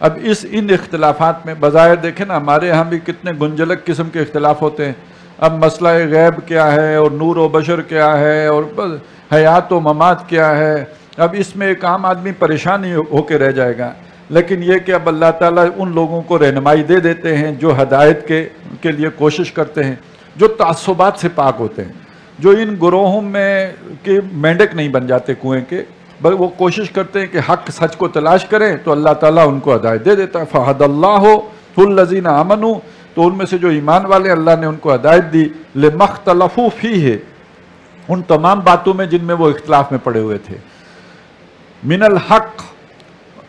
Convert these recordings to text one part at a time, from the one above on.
اب ان اختلافات میں بظاہر دیکھیں نا، ہمارے ہاں بھی کتنے گنجلک قسم کے اختلاف ہوتے ہیں. اب مسئلہ غیب کیا ہے، اور نور و بشر کیا ہے، اور حیات و ممات کیا ہے. اب اس میں ایک عام آدمی پریشان ہی ہو کے رہ جائے گا. لیکن یہ کہ اب اللہ تعالیٰ ان لوگوں کو رہنمائی دے دیتے ہیں جو ہدایت کے لیے کوشش کرتے ہیں، جو تعصبات سے پاک ہوتے ہیں، جو ان گروہوں میں کہ مینڈک نہیں بن جاتے کنویں کے، بلکہ وہ کوشش کرتے ہیں کہ حق سچ کو تلاش کریں، تو اللہ تعالیٰ ان کو ہدایت دے دیتا ہے. فَهَدَى اللَّهُ الَّذِينَ آمَنُوا، تو ان میں سے جو ایمان والے اللہ نے ان کو ہدایت دی. لِمَا اخْتَلَفُوا فِيهِ، ان تمام باتوں میں جن میں وہ اختلاف میں پڑے ہوئے تھے. من الحق،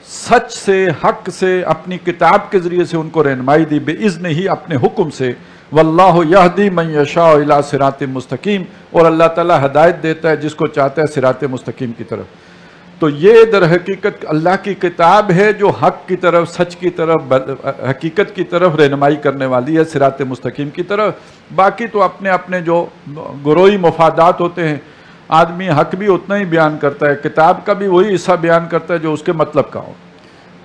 سچ سے، حق سے، اپنی کتاب کے ذریعے سے ان کو رہنمائی دی. بِإِذْنِهِ، ہی اپنے حکم سے. واللہ یہدی من یشاء الی صراط مستقیم، اور اللہ تعالیٰ ہدایت دیتا ہے جس کو چاہتا ہے صراط مستقیم کی طرف. تو یہ در حقیقت اللہ کی کتاب ہے جو حق کی طرف، سچ کی طرف، حقیقت کی طرف رہنمائی کرنے والی ہے، صراط مستقیم کی طرف. باقی تو اپنے اپنے جو گروہی مفادات ہوتے ہیں، آدمی حق بھی اتنا ہی بیان کرتا ہے، کتاب کا بھی وہی حصہ بیان کرتا ہے جو اس کے مطلب کا ہو.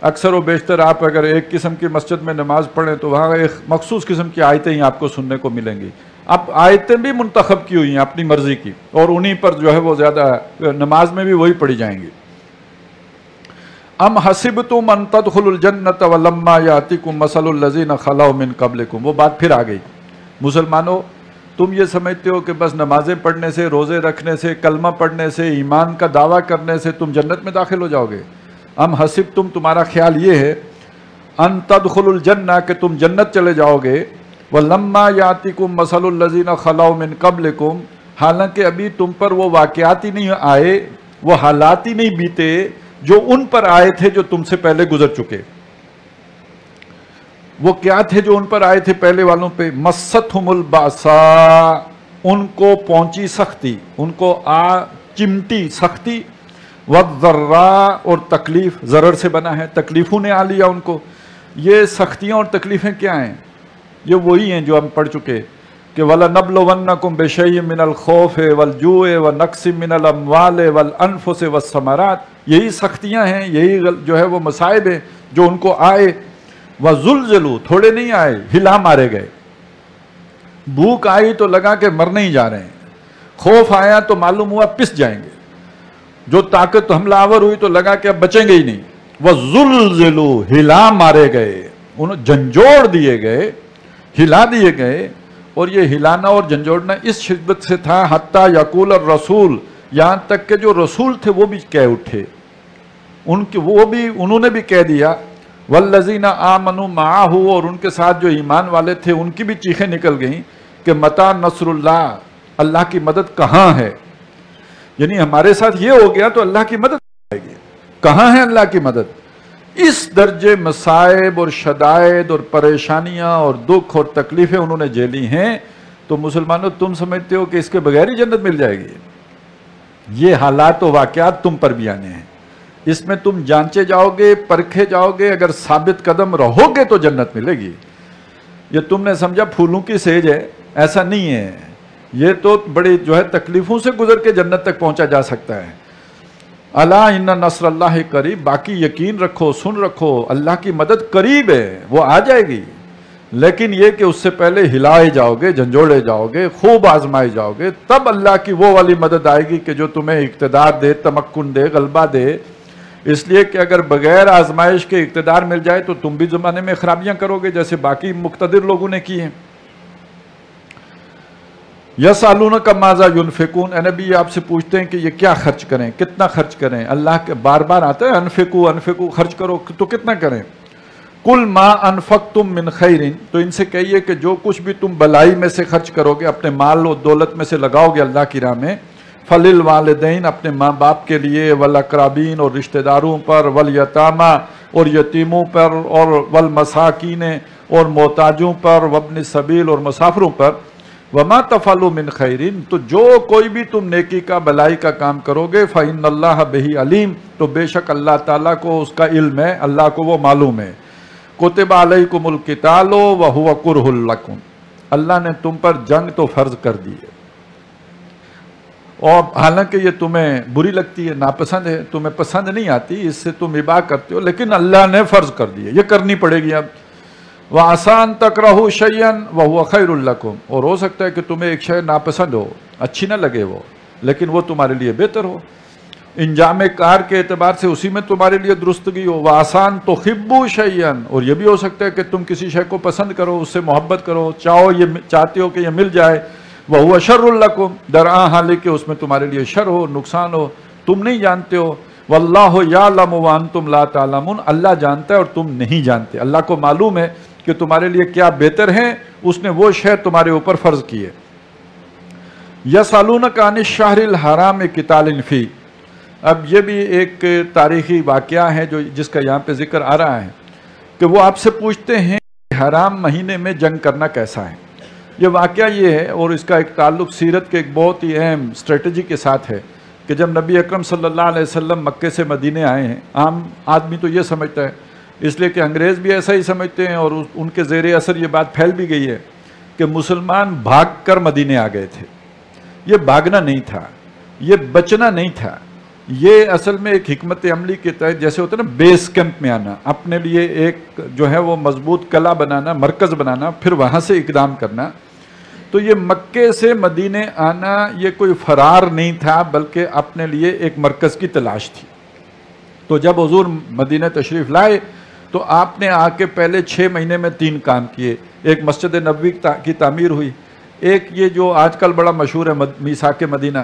اکثر و بیشتر آپ اگر ایک قسم کی مسجد میں نماز پڑھیں تو وہاں ایک مخصوص قسم کی آیتیں ہی آپ کو سننے کو ملیں گی. اب آیتیں بھی منتخب کی ہوئی ہیں اپنی مرضی کی، اور انہی پر جو ہے وہ زیادہ نماز میں بھی وہی پڑھی جائیں گی. ام حسبتم ان تدخلوا الجنۃ ولما یاتکم مثل الذین خلوا من قبلکم. وہ بات پھر آ گئی. مسلمانوں، تم یہ سمجھتے ہو کہ بس نمازیں پڑھنے سے، روزے رکھنے سے، کلمہ پڑھنے سے، ایمان کا دعویٰ کرنے سے تم جنت میں داخل ہو جاؤ گے؟ ام حسبتم، تمہارا خیال یہ ہے، ان تدخلوا الجنہ، کہ تم جنت چلے جاؤ گے، ولما یاتکم مثل الذین خلوا من قبلکم، حالانکہ ابھی تم پر وہ واقعات ہی نہیں آئے، وہ حالات ہی نہیں بیتے جو ان پر آئے تھے جو تم سے پہلے گزر چکے. وہ کیا تھے جو ان پر آئے تھے پہلے والوں پہ؟ مستہم الباساء، ان کو پہنچی سختی، ان کو چمٹی سختی، والضراء، اور تکلیف، ضرر سے بنا ہے، تکلیفوں نے آ لیا ان کو. یہ سختیاں اور تکلیفیں کیا ہیں؟ یہ وہی ہیں جو ہم پڑھ چکے کہ وَلَنَبْلُوَنَّكُمْ بِشَيْءٍ مِّنَ الْخَوْفِ وَالْجُوعِ وَنَقْصٍ مِّنَ الْأَمْوَالِ وَالْأَنفُسِ وَالثَّمَرَاتِ. یہی سختیاں ہیں، یہی جو ہے وہ مصائب ہیں جو ان کو آئے. وَزُلْزِلُوا، تھوڑے نہیں آئے، ہلا مارے گئے. بھوک آئی تو لگا کہ مرنے ہی جا رہے ہیں، خوف آیا تو معلوم ہوا پس جائیں گے، جو طاقت حملہ آور ہوئی تو لگا کہ اب بچیں گے ہی نہیں. وَزُلْزِلُوا، ہلا مارے گئے، انہوں جھنجھوڑ دیے گئے، ہلا دیے گئے. اور یہ ہلانا اور جھنجھوڑنا اس شدت سے تھا حتیٰ یقول الرسول، یہاں تک کہ جو رسول تھے وہ بھی کہہ اٹھے، انہوں نے بھی کہہ دیا. والذین آمنوا معہ، اور ان کے ساتھ جو ایمان والے تھے ان کی بھی چیخیں نکل گئیں کہ متی نصر اللہ، اللہ کی مدد کہاں ہے؟ یعنی ہمارے ساتھ یہ ہو گیا تو اللہ کی مدد آئے گی، کہاں ہے اللہ کی مدد؟ اس درجے مصائب اور شدائد اور پریشانیاں اور دکھ اور تکلیفیں انہوں نے جھیلی ہیں. تو مسلمانوں، تم سمجھتے ہو کہ اس کے بغیر ہی جنت مل جائے گی؟ یہ حالات و واقعات تم پر بھی آنے ہیں، اس میں تم جانچے جاؤ گے، پرکھے جاؤ گے. اگر ثابت قدم رہو گے تو جنت ملے گی. یہ تم نے سمجھا پھولوں کی سیج ہے، ایسا نہیں ہے. یہ تو بڑی جو ہے تکلیفوں سے گزر کے جنت تک پہنچا جا سکتا ہے. الا ان نصر اللہ قریب، باقی یقین رکھو، سن رکھو، اللہ کی مدد قریب ہے، وہ آ جائے گی. لیکن یہ کہ اس سے پہلے ہلائے جاؤ گے، جھنجھوڑے جاؤ گے، خوب آزمائے جاؤ گے، تب اللہ کی وہ والی مدد آئے گی کہ جو تمہیں اقتدار دے، تمکن دے، غلبہ دے. اس لیے کہ اگر بغیر آزمائش کے اقتدار مل جائے تو تم بھی زمانے میں خرابیاں کرو گے جیسے باقی مقتدر لوگوں نے کی ہیں. یسالونک ماذا ینفقون، اے نبی آپ سے پوچھتے ہیں کہ یہ کیا خرچ کریں، کتنا خرچ کریں. اللہ کے بار بار آتا ہے انفقو انفقو، خرچ کرو، تو کتنا کریں؟ کل ما انفقتم من خیر، تو ان سے کہیے کہ جو کچھ بھی تم بلائی میں سے خرچ کرو گے، اپنے مال و دولت میں سے لگاؤ گے اللہ کی راہ میں، فللوالدین، اپنے ماں باپ کے لیے، والاقربین، اور رشتہ داروں پر، والیتامی، اور یتیموں پر، اور والمساکین، اور محتاجوں پر، وابن السبیل، اور مسافروں پر. وما تفعلوا من خیرین، تو جو کوئی بھی تم نیکی کا، بلائی کا کام کرو گے، فإن اللہ بہ علیم، تو بے شک اللہ تعالیٰ کو اس کا علم ہے، اللہ کو وہ معلوم ہے. کتب علیکم القتال وہو کرہ لکم، اللہ نے تم پر جنگ تو فرض کر دی ہے. اور حالانکہ یہ تمہیں بری لگتی ہے، ناپسند ہے، تمہیں پسند نہیں آتی، اس سے تم ابا کرتے ہو، لیکن اللہ نے فرض کر دی ہے، یہ کرنی پڑے گی اب۔ وَعَسَىٰ أَن تَكْرَهُوا شَيْئًا وَهُوَ خَيْرٌ لَكُمْ، اور ہو سکتا ہے کہ تمہیں ایک شے ناپسند ہو، اچھی نہ لگے وہ، لیکن وہ تمہارے لیے بہتر ہو، انجام کار کے اعتبار سے اسی میں تمہارے لیے درستگی ہو۔ وَعَسَىٰ أَن تُحِبُّوا شَيْئًا، اور یہ بھی ہو سکتا ہے کہ تم کسی شے کو پسند کرو، اس سے محبت کرو، چاہتے ہو کہ یہ مل جائے۔ وَهُوَ شَرٌّ لَكُمْ، درآں حالانکہ اس میں تمہارے لیے شر ہو، نقصان ہو، تم نہیں جانتے ہو۔ وَاللَّهُ يَعْلَمُ وَأَنْتُمْ لَا تَعْلَمُونَ، اللہ جانتا ہے اور تم نہیں جانتے، اللہ کو معلوم ہے کہ تمہارے لیے کیا بہتر ہے، اس نے وہ شے تمہارے اوپر فرض کی ہے۔ یسألونک عن الشہر الحرام قتال فیہ، اب یہ بھی ایک تاریخی واقعہ ہے جس کا یہاں پہ ذکر آ رہا ہے کہ وہ آپ سے پوچھتے ہیں کہ حرام مہینے میں جنگ کرنا کیسا ہے۔ یہ واقعہ یہ ہے، اور اس کا ایک تعلق سیرت کے ایک بہت ہی اہم اسٹریٹجی کے ساتھ ہے کہ جب نبی اکرم صلی اللہ علیہ وسلم مکے سے مدینے آئے ہیں، عام آدمی تو یہ سمجھتا ہے، اس لیے کہ انگریز بھی ایسا ہی سمجھتے ہیں، اور ان کے زیر اثر یہ بات پھیل بھی گئی ہے کہ مسلمان بھاگ کر مدینے آ گئے تھے۔ یہ بھاگنا نہیں تھا، یہ بچنا نہیں تھا، یہ اصل میں ایک حکمت عملی کے تحت، جیسے ہوتا ہے نا بیس کیمپ میں آنا، اپنے لیے ایک جو ہے وہ مضبوط قلعہ بنانا، مرکز بنانا، پھر وہاں سے اقدام کرنا۔ تو یہ مکے سے مدینے آنا یہ کوئی فرار نہیں تھا، بلکہ اپنے لیے ایک مرکز کی تلاش تھی۔ تو جب حضور مدینہ تشریف لائے تو آپ نے آ کے پہلے 6 مہینے میں 3 کام کیے۔ ایک مسجد نبوی کی تعمیر ہوئی، ایک یہ جو آج کل بڑا مشہور ہے میثاق مدینہ،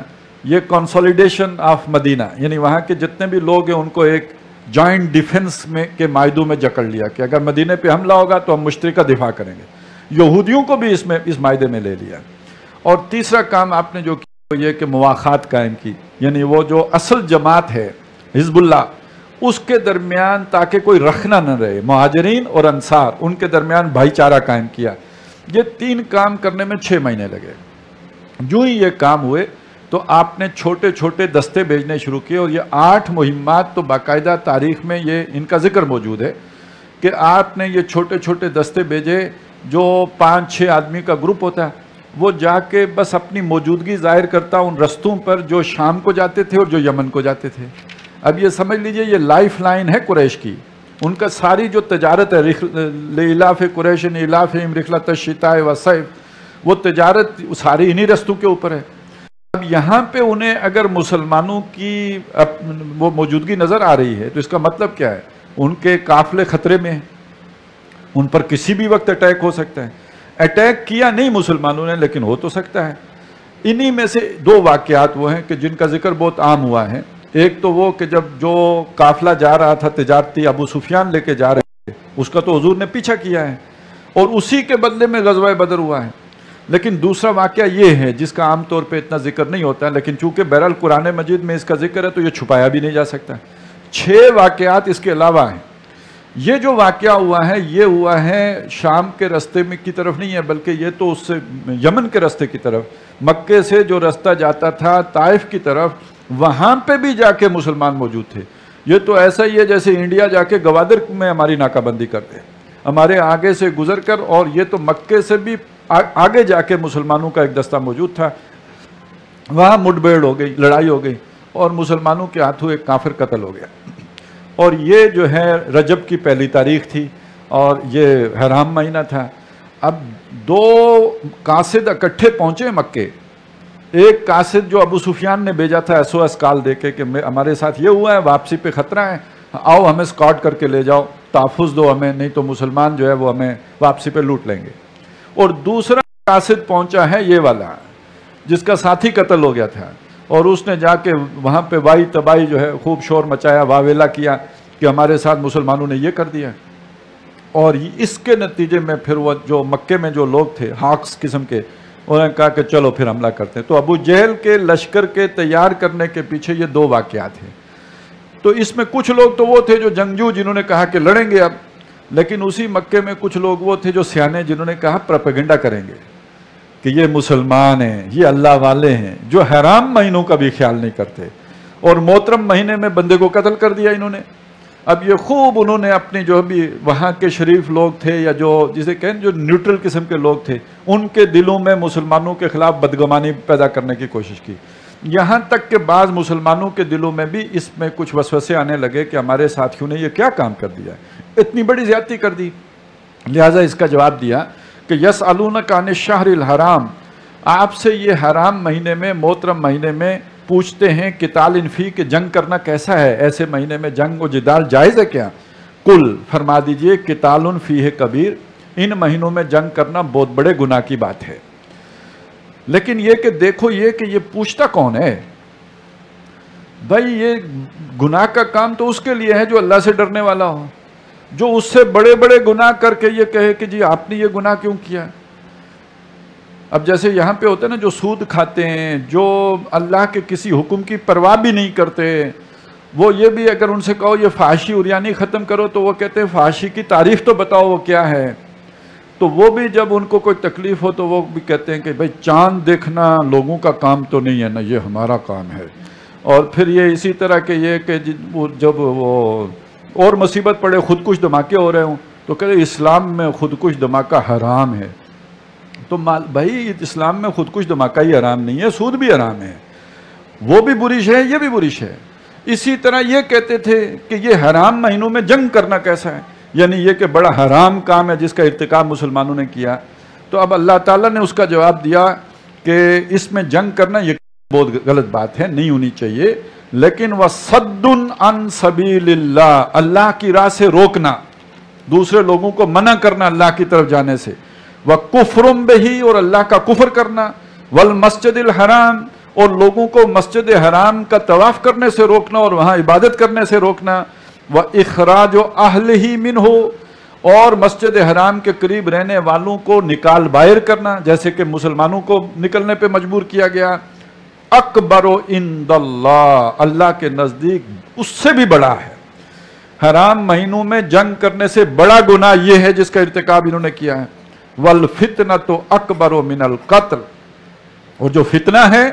یہ کنسولیڈیشن آف مدینہ، یعنی وہاں کے جتنے بھی لوگ ہیں ان کو ایک جوائنٹ ڈیفنس میں کے معاہدوں میں جکڑ لیا کہ اگر مدینہ پہ حملہ ہوگا تو ہم مشترکہ دفاع کریں گے۔ یہودیوں کو بھی اس معاہدے میں لے لیا۔ اور تیسرا کام آپ نے جو کیا وہ یہ کہ مواخات قائم کی، یعنی وہ جو اصل جماعت ہے حزب اللہ، اس کے درمیان تاکہ کوئی رکھنا نہ رہے، مہاجرین اور انصار ان کے درمیان بھائی چارہ قائم کیا۔ یہ 3 کام کرنے میں 6 مہینے لگے۔ جو ہی یہ کام ہوئے تو آپ نے چھوٹے چھوٹے دستے بھیجنے شروع کیے، اور یہ 8 مہمات تو باقاعدہ تاریخ میں یہ ان کا ذکر موجود ہے کہ آپ نے یہ چھوٹے چھوٹے دستے بھیجے، جو 5-6 آدمی کا گروپ ہوتا ہے، وہ جا کے بس اپنی موجودگی ظاہر کرتا ان رستوں پر جو شام کو جاتے تھے اور جو یمن کو جاتے تھے۔ اب یہ سمجھ لیجئے یہ لائف لائن ہے قریش کی، ان کا ساری جو تجارت ہے، لإلاف قریش إِلَافِهِمْ رِحْلَةَ الشِّتَاءِ وَالصَّيْفِ، وہ تجارت ساری انہی رستوں کے اوپر ہے۔ اب یہاں پہ انہیں اگر مسلمانوں کی وہ موجودگی نظر آ رہی ہے تو اس کا مطلب کیا ہے؟ ان کے قافلے خطرے میں ہیں، ان پر کسی بھی وقت اٹیک ہو سکتا ہے۔ اٹیک کیا نہیں مسلمانوں نے، لیکن ہو تو سکتا ہے۔ انہی میں سے 2 واقعات وہ ہیں کہ جن کا ذکر بہت عام ہوا ہے۔ ایک تو وہ کہ جب جو قافلہ جا رہا تھا تجارتی، ابو سفیان لے کے جا رہے تھے، اس کا تو حضور نے پیچھا کیا ہے، اور اسی کے بدلے میں غزوہ بدر ہوا ہے۔ لیکن دوسرا واقعہ یہ ہے جس کا عام طور پہ اتنا ذکر نہیں ہوتا ہے، لیکن چونکہ بہرحال قرآن مجید میں اس کا ذکر ہے تو یہ چھپایا بھی نہیں جا سکتا۔ 6 واقعات اس کے علاوہ ہیں۔ یہ جو واقعہ ہوا ہے یہ ہوا ہے شام کے رستے میں کی طرف نہیں ہے، بلکہ یہ تو اس سے یمن کے رستے کی طرف، مکے سے جو رستہ جاتا تھا طائف کی طرف، وہاں پہ بھی جا کے مسلمان موجود تھے۔ یہ تو ایسا ہی ہے جیسے انڈیا جا کے گوادر میں ہماری ناکہ بندی کرتے ہیں، ہمارے آگے سے گزر کر، اور یہ تو مکے سے بھی آگے جا کے مسلمانوں کا ایک دستہ موجود تھا۔ وہاں مڈبھیڑ ہو گئی، لڑائی ہو گئی، اور مسلمانوں کے ہاتھوں ایک کافر قتل ہو گیا۔ اور یہ جو ہے رجب کی 1 تاریخ تھی، اور یہ حرام مہینہ تھا۔ اب 2 قاصد اکٹھے پہنچے مکے۔ ایک قاصد جو ابو سفیان نے بھیجا تھا SOS کال دے کے کہ ہمارے ساتھ یہ ہوا ہے، واپسی پہ خطرہ ہے، آؤ ہمیں اسکاٹ کر کے لے جاؤ، تحفظ دو ہمیں، نہیں تو مسلمان جو ہے وہ ہمیں واپسی پہ لوٹ لیں گے۔ اور دوسرا قاصد پہنچا ہے یہ والا جس کا ساتھی قتل ہو گیا تھا، اور اس نے جا کے وہاں پہ وائی تباہی جو ہے خوب شور مچایا، واویلا کیا کہ ہمارے ساتھ مسلمانوں نے یہ کر دیا۔ اور اس کے نتیجے میں پھر وہ جو مکے میں جو لوگ تھے ہاکس قسم کے، انہوں نے کہا کہ چلو پھر حملہ کرتے ہیں۔ تو ابو جہل کے لشکر کے تیار کرنے کے پیچھے یہ 2 واقعات ہیں۔ تو اس میں کچھ لوگ تو وہ تھے جو جنگجو، جنہوں نے کہا کہ لڑیں گے اب، لیکن اسی مکے میں کچھ لوگ وہ تھے جو سیانے، جنہوں نے کہا پروپیگنڈا کریں گے کہ یہ مسلمان ہیں، یہ اللہ والے ہیں، جو حرام مہینوں کا بھی خیال نہیں کرتے، اور محترم مہینے میں بندے کو قتل کر دیا انہوں نے۔ اب یہ خوب انہوں نے اپنی جو بھی وہاں کے شریف لوگ تھے، یا جو جسے کہیں جو نیوٹرل قسم کے لوگ تھے، ان کے دلوں میں مسلمانوں کے خلاف بدگمانی پیدا کرنے کی کوشش کی۔ یہاں تک کہ بعض مسلمانوں کے دلوں میں بھی اس میں کچھ وسوسے آنے لگے کہ ہمارے ساتھیوں نے یہ کیا کام کر دیا ہے، اتنی بڑی زیادتی کر دی۔ لہٰذا اس کا جواب دیا کہ یسألونک عن الشہر الحرام، آپ سے یہ حرام مہینے میں، محترم مہینے میں پوچھتے ہیں قتال فی، کہ جنگ کرنا کیسا ہے، ایسے مہینے میں جنگ و جدال جائز ہے کیا؟ کل، فرما دیجئے قتال فیہ کبیر، ان مہینوں میں جنگ کرنا بہت بڑے گناہ کی بات ہے۔ لیکن یہ کہ دیکھو یہ کہ یہ پوچھتا کون ہے بھائی، یہ گناہ کا کام تو اس کے لیے ہے جو اللہ سے ڈرنے والا ہو، جو اس سے بڑے بڑے گناہ کر کے یہ کہے کہ جی آپ نے یہ گناہ کیوں کیا۔ اب جیسے یہاں پہ ہوتا ہے نا جو سود کھاتے ہیں، جو اللہ کے کسی حکم کی پرواہ بھی نہیں کرتے، وہ یہ بھی اگر ان سے کہو یہ فحاشی عریانی ختم کرو تو وہ کہتے ہیں فحاشی کی تعریف تو بتاؤ وہ کیا ہے۔ تو وہ بھی جب ان کو کوئی تکلیف ہو تو وہ بھی کہتے ہیں کہ بھائی چاند دیکھنا لوگوں کا کام تو نہیں ہے نا، یہ ہمارا کام ہے۔ اور پھر یہ اسی طرح کہ یہ کہ جب وہ اور مصیبت پڑے، خودکش دھماکے ہو رہے ہوں تو کہتے ہیں اسلام میں خودکش دھماکہ حرام ہے۔ تو بھائی اسلام میں خودکش دھماکہ ہی حرام نہیں ہے، سود بھی حرام ہے، وہ بھی بری شے ہے، یہ بھی بری شے ہے۔ اسی طرح یہ کہتے تھے کہ یہ حرام مہینوں میں جنگ کرنا کیسا ہے، یعنی یہ کہ بڑا حرام کام ہے جس کا ارتکاب مسلمانوں نے کیا۔ تو اب اللہ تعالیٰ نے اس کا جواب دیا کہ اس میں جنگ کرنا یہ بہت غلط بات ہے، نہیں ہونی چاہیے، لیکن وَصَدٌّ عَن سَبِيلِ اللَّهِ، اللہ کی راہ سے روکنا، دوسرے لوگوں کو منع کرنا اللہ کی طرف جانے سے، وَكُفْرٌ بِهِ، اور اللہ کا کفر کرنا، وَالْمَسْجِدِ الْحَرَامِ، اور لوگوں کو مسجد حرام کا طواف کرنے سے روکنا اور وہاں عبادت کرنے سے روکنا، وَإِخْرَاجُ أَهْلِهِ مِنْهُ، اور مسجد حرام کے قریب رہنے والوں کو نکال باہر کرنا، جیسے کہ مسلمانوں کو نکلنے پہ مجبور کیا گیا۔ اکبر عند اللہ، اللہ کے نزدیک اس سے بھی بڑا ہے، حرام مہینوں میں جنگ کرنے سے بڑا گناہ یہ ہے جس کا ارتکاب انہوں نے کیا ہے۔ وَالْفِتْنَةُ أَكْبَرُ مِنَ الْقَتْلِ، اور جو فتنہ ہے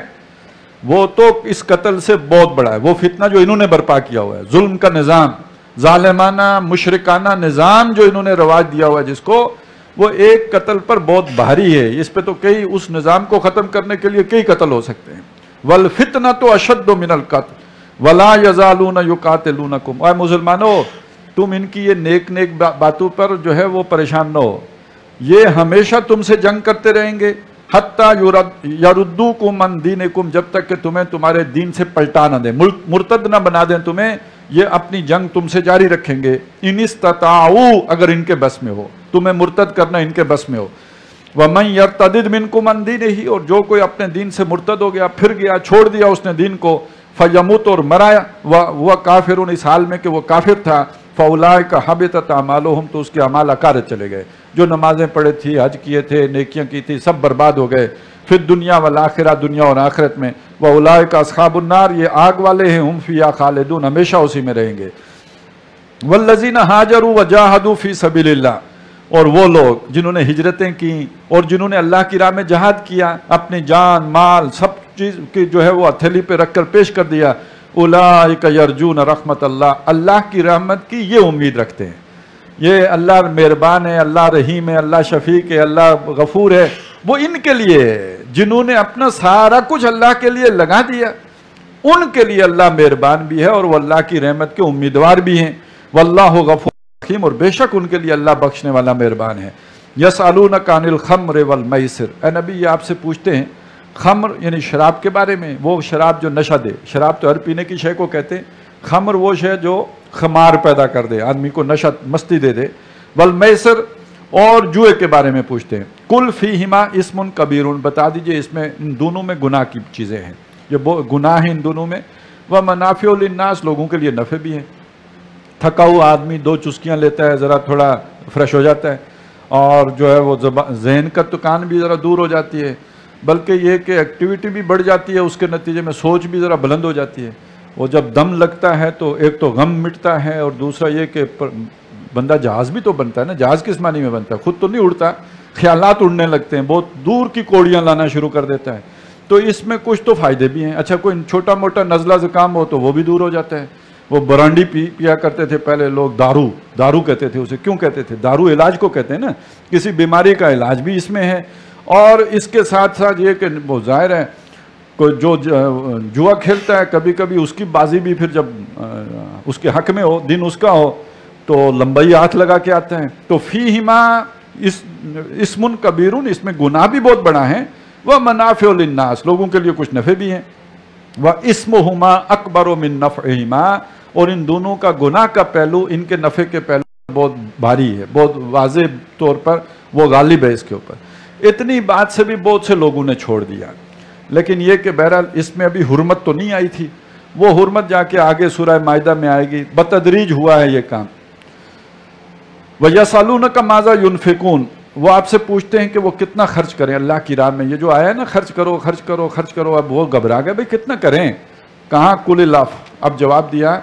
وہ تو اس قتل سے بہت بڑا ہے، وہ فتنہ جو انہوں نے برپا کیا ہوا ہے، ظلم کا نظام، ظالمانہ مشرکانہ نظام جو انہوں نے رواج دیا ہوا ہے جس کو، وہ ایک قتل پر بہت بھاری ہے، اس پہ تو کئی اس نظام کو ختم کرنے کے لیے کئی قتل ہو سکتے ہیں۔ وَالْفِتْنَةُ أَشَدُّ مِنَ الْقَتْلِ وَلَا يَزَالُونَ يُقَاتِلُونَكُمْ، اے مسلمانوں تم ان کی یہ نیک نیک باتوں پر جو ہے وہ پریشان نہ ہو، یہ ہمیشہ تم سے جنگ کرتے رہیں گے، حتیٰ یردوکم عن دینکم، جب تک کہ تمہیں تمہارے دین سے پلٹا نہ دیں، مرتد نہ بنا دیں تمہیں، یہ اپنی جنگ تم سے جاری رکھیں گے۔ ان استطاعوا، اگر ان کے بس میں ہو، تمہیں مرتد کرنا ان کے بس میں ہو۔ وَمَنْ يَرْتَدِدْ مِنْكُمْ عَنْ دِينِهِ، اور جو کوئی اپنے دین سے مرتد ہو گیا، پھر گیا، چھوڑ دیا اس نے دین کو، فَيَمُتْ، اور مرایا، وہ کافرون، اس حال میں کہ وہ کافر تھا، فَأُولَٰئِكَ حَبِطَتْ أَعْمَالُهُمْ، تو اس کے اعمال اکارت چلے گئے، جو نمازیں پڑھے تھی، حج کیے تھے، نیکیاں کی تھی، سب برباد ہو گئے، پھر دنیا والآخرہ، دنیا اور آخرت میں۔ وَأُولَٰئِكَ أَصْحَابُ النَّارِ، یہ آگ والے ہیں، ہم فیہا خالدون، ہمیشہ اسی میں رہیں گے۔ وَالَّذِينَ هَاجَرُوا وَجَاهَدُوا فِي سَبِيلِ اللَّهِ، اور وہ لوگ جنہوں نے ہجرتیں کی اور جنہوں نے اللہ کی راہ میں جہاد کیا، اپنی جان مال سب چیز کی جو ہے وہ ہتھیلی پہ رکھ کر پیش کر دیا، اولئک یرجون رحمت اللہ، اللہ کی رحمت کی یہ امید رکھتے ہیں، یہ اللہ مہربان ہے، اللہ رحیم ہے، اللہ شفیق ہے، اللہ غفور ہے، وہ ان کے لیے ہے جنہوں نے اپنا سارا کچھ اللہ کے لیے لگا دیا، ان کے لیے اللہ مہربان بھی ہے اور وہ اللہ کی رحمت کے امیدوار بھی ہیں۔ واللہ غفور رحیم، اور بے شک ان کے لیے اللہ بخشنے والا مہربان ہے۔ یسألونک عن الخمر والمیسر، اے نبی یہ آپ سے پوچھتے ہیں خمر یعنی شراب کے بارے میں، وہ شراب جو نشہ دے، شراب تو ہر پینے کی شے کو کہتے ہیں، خمر وہ شے جو خمار پیدا کر دے، آدمی کو نشہ مستی دے دے، والمیسر، اور جوئے کے بارے میں پوچھتے ہیں۔ کل فیہما اسم کبیر، بتا دیجئے اس میں ان دونوں میں گناہ کی چیزیں ہیں، یہ گناہ ہیں ان دونوں میں، ومنافع للناس، لوگوں کے لیے نفع بھی ہے، تھکا ہوا آدمی 2 چسکیاں لیتا ہے ذرا تھوڑا فریش ہو جاتا ہے، اور جو ہے وہ ذہن کا تکان بھی ذرا دور ہو جاتی ہے، بلکہ یہ کہ ایکٹیویٹی بھی بڑھ جاتی ہے، اس کے نتیجے میں سوچ بھی ذرا بلند ہو جاتی ہے، اور جب دم لگتا ہے تو ایک تو غم مٹتا ہے، اور دوسرا یہ کہ بندہ جہاز بھی تو بنتا ہے نا، جہاز کس معنی میں بنتا ہے، خود تو نہیں اڑتا، خیالات اڑنے لگتے ہیں، بہت دور کی کوڑیاں لانا شروع کر دیتا ہے، تو اس میں کچھ تو فائدے بھی ہیں۔ اچھا کوئی چھوٹا موٹا نزلہ زکام ہو تو وہ بھی دور ہو جاتا ہے، وہ برانڈی پیا کرتے تھے پہلے لوگ، دارو کہتے تھے اسے، کیوں کہتے تھے؟ دارو علاج کو کہتے ہیں نا، کسی بیماری کا علاج بھی اس میں ہے، اور اس کے ساتھ ساتھ یہ کہ وہ ظاہر ہے کوئی جو جوا کھیلتا ہے کبھی کبھی اس کی بازی بھی پھر جب اس کے حق میں ہو، دن اس کا ہو، تو لمبائی ہاتھ لگا کے آتے ہیں. تو فیہما اسم کبیر، اس میں گناہ بھی بہت بڑا ہے، وہ منافع للناس، لوگوں کے لیے کچھ نفع بھی ہیں، وہ اسمہما اکبر من نفعہما، اور ان دونوں کا گناہ کا پہلو ان کے نفع کے پہلو بہت بھاری ہے، بہت واضح طور پر وہ غالب ہے اس کے اوپر. اتنی بات سے بھی بہت سے لوگوں نے چھوڑ دیا. لیکن یہ کہ بہرحال اس میں ابھی حرمت تو نہیں آئی تھی، وہ حرمت جا کے آگے سورہ مائدہ میں آئے گی. بتدریج ہوا ہے یہ کام. وَيَسْأَلُونَكَ مَاذَا يُنْفِقُونَ، وہ آپ سے پوچھتے ہیں کہ وہ کتنا خرچ کریں اللہ کی راہ میں. یہ جو آیا ہے نا خرچ کرو خرچ کرو خرچ کرو، اب وہ گھبرا گئے بھئی کتنا کریں، کہاں قُلِ اللَّهُ. اب جواب دیا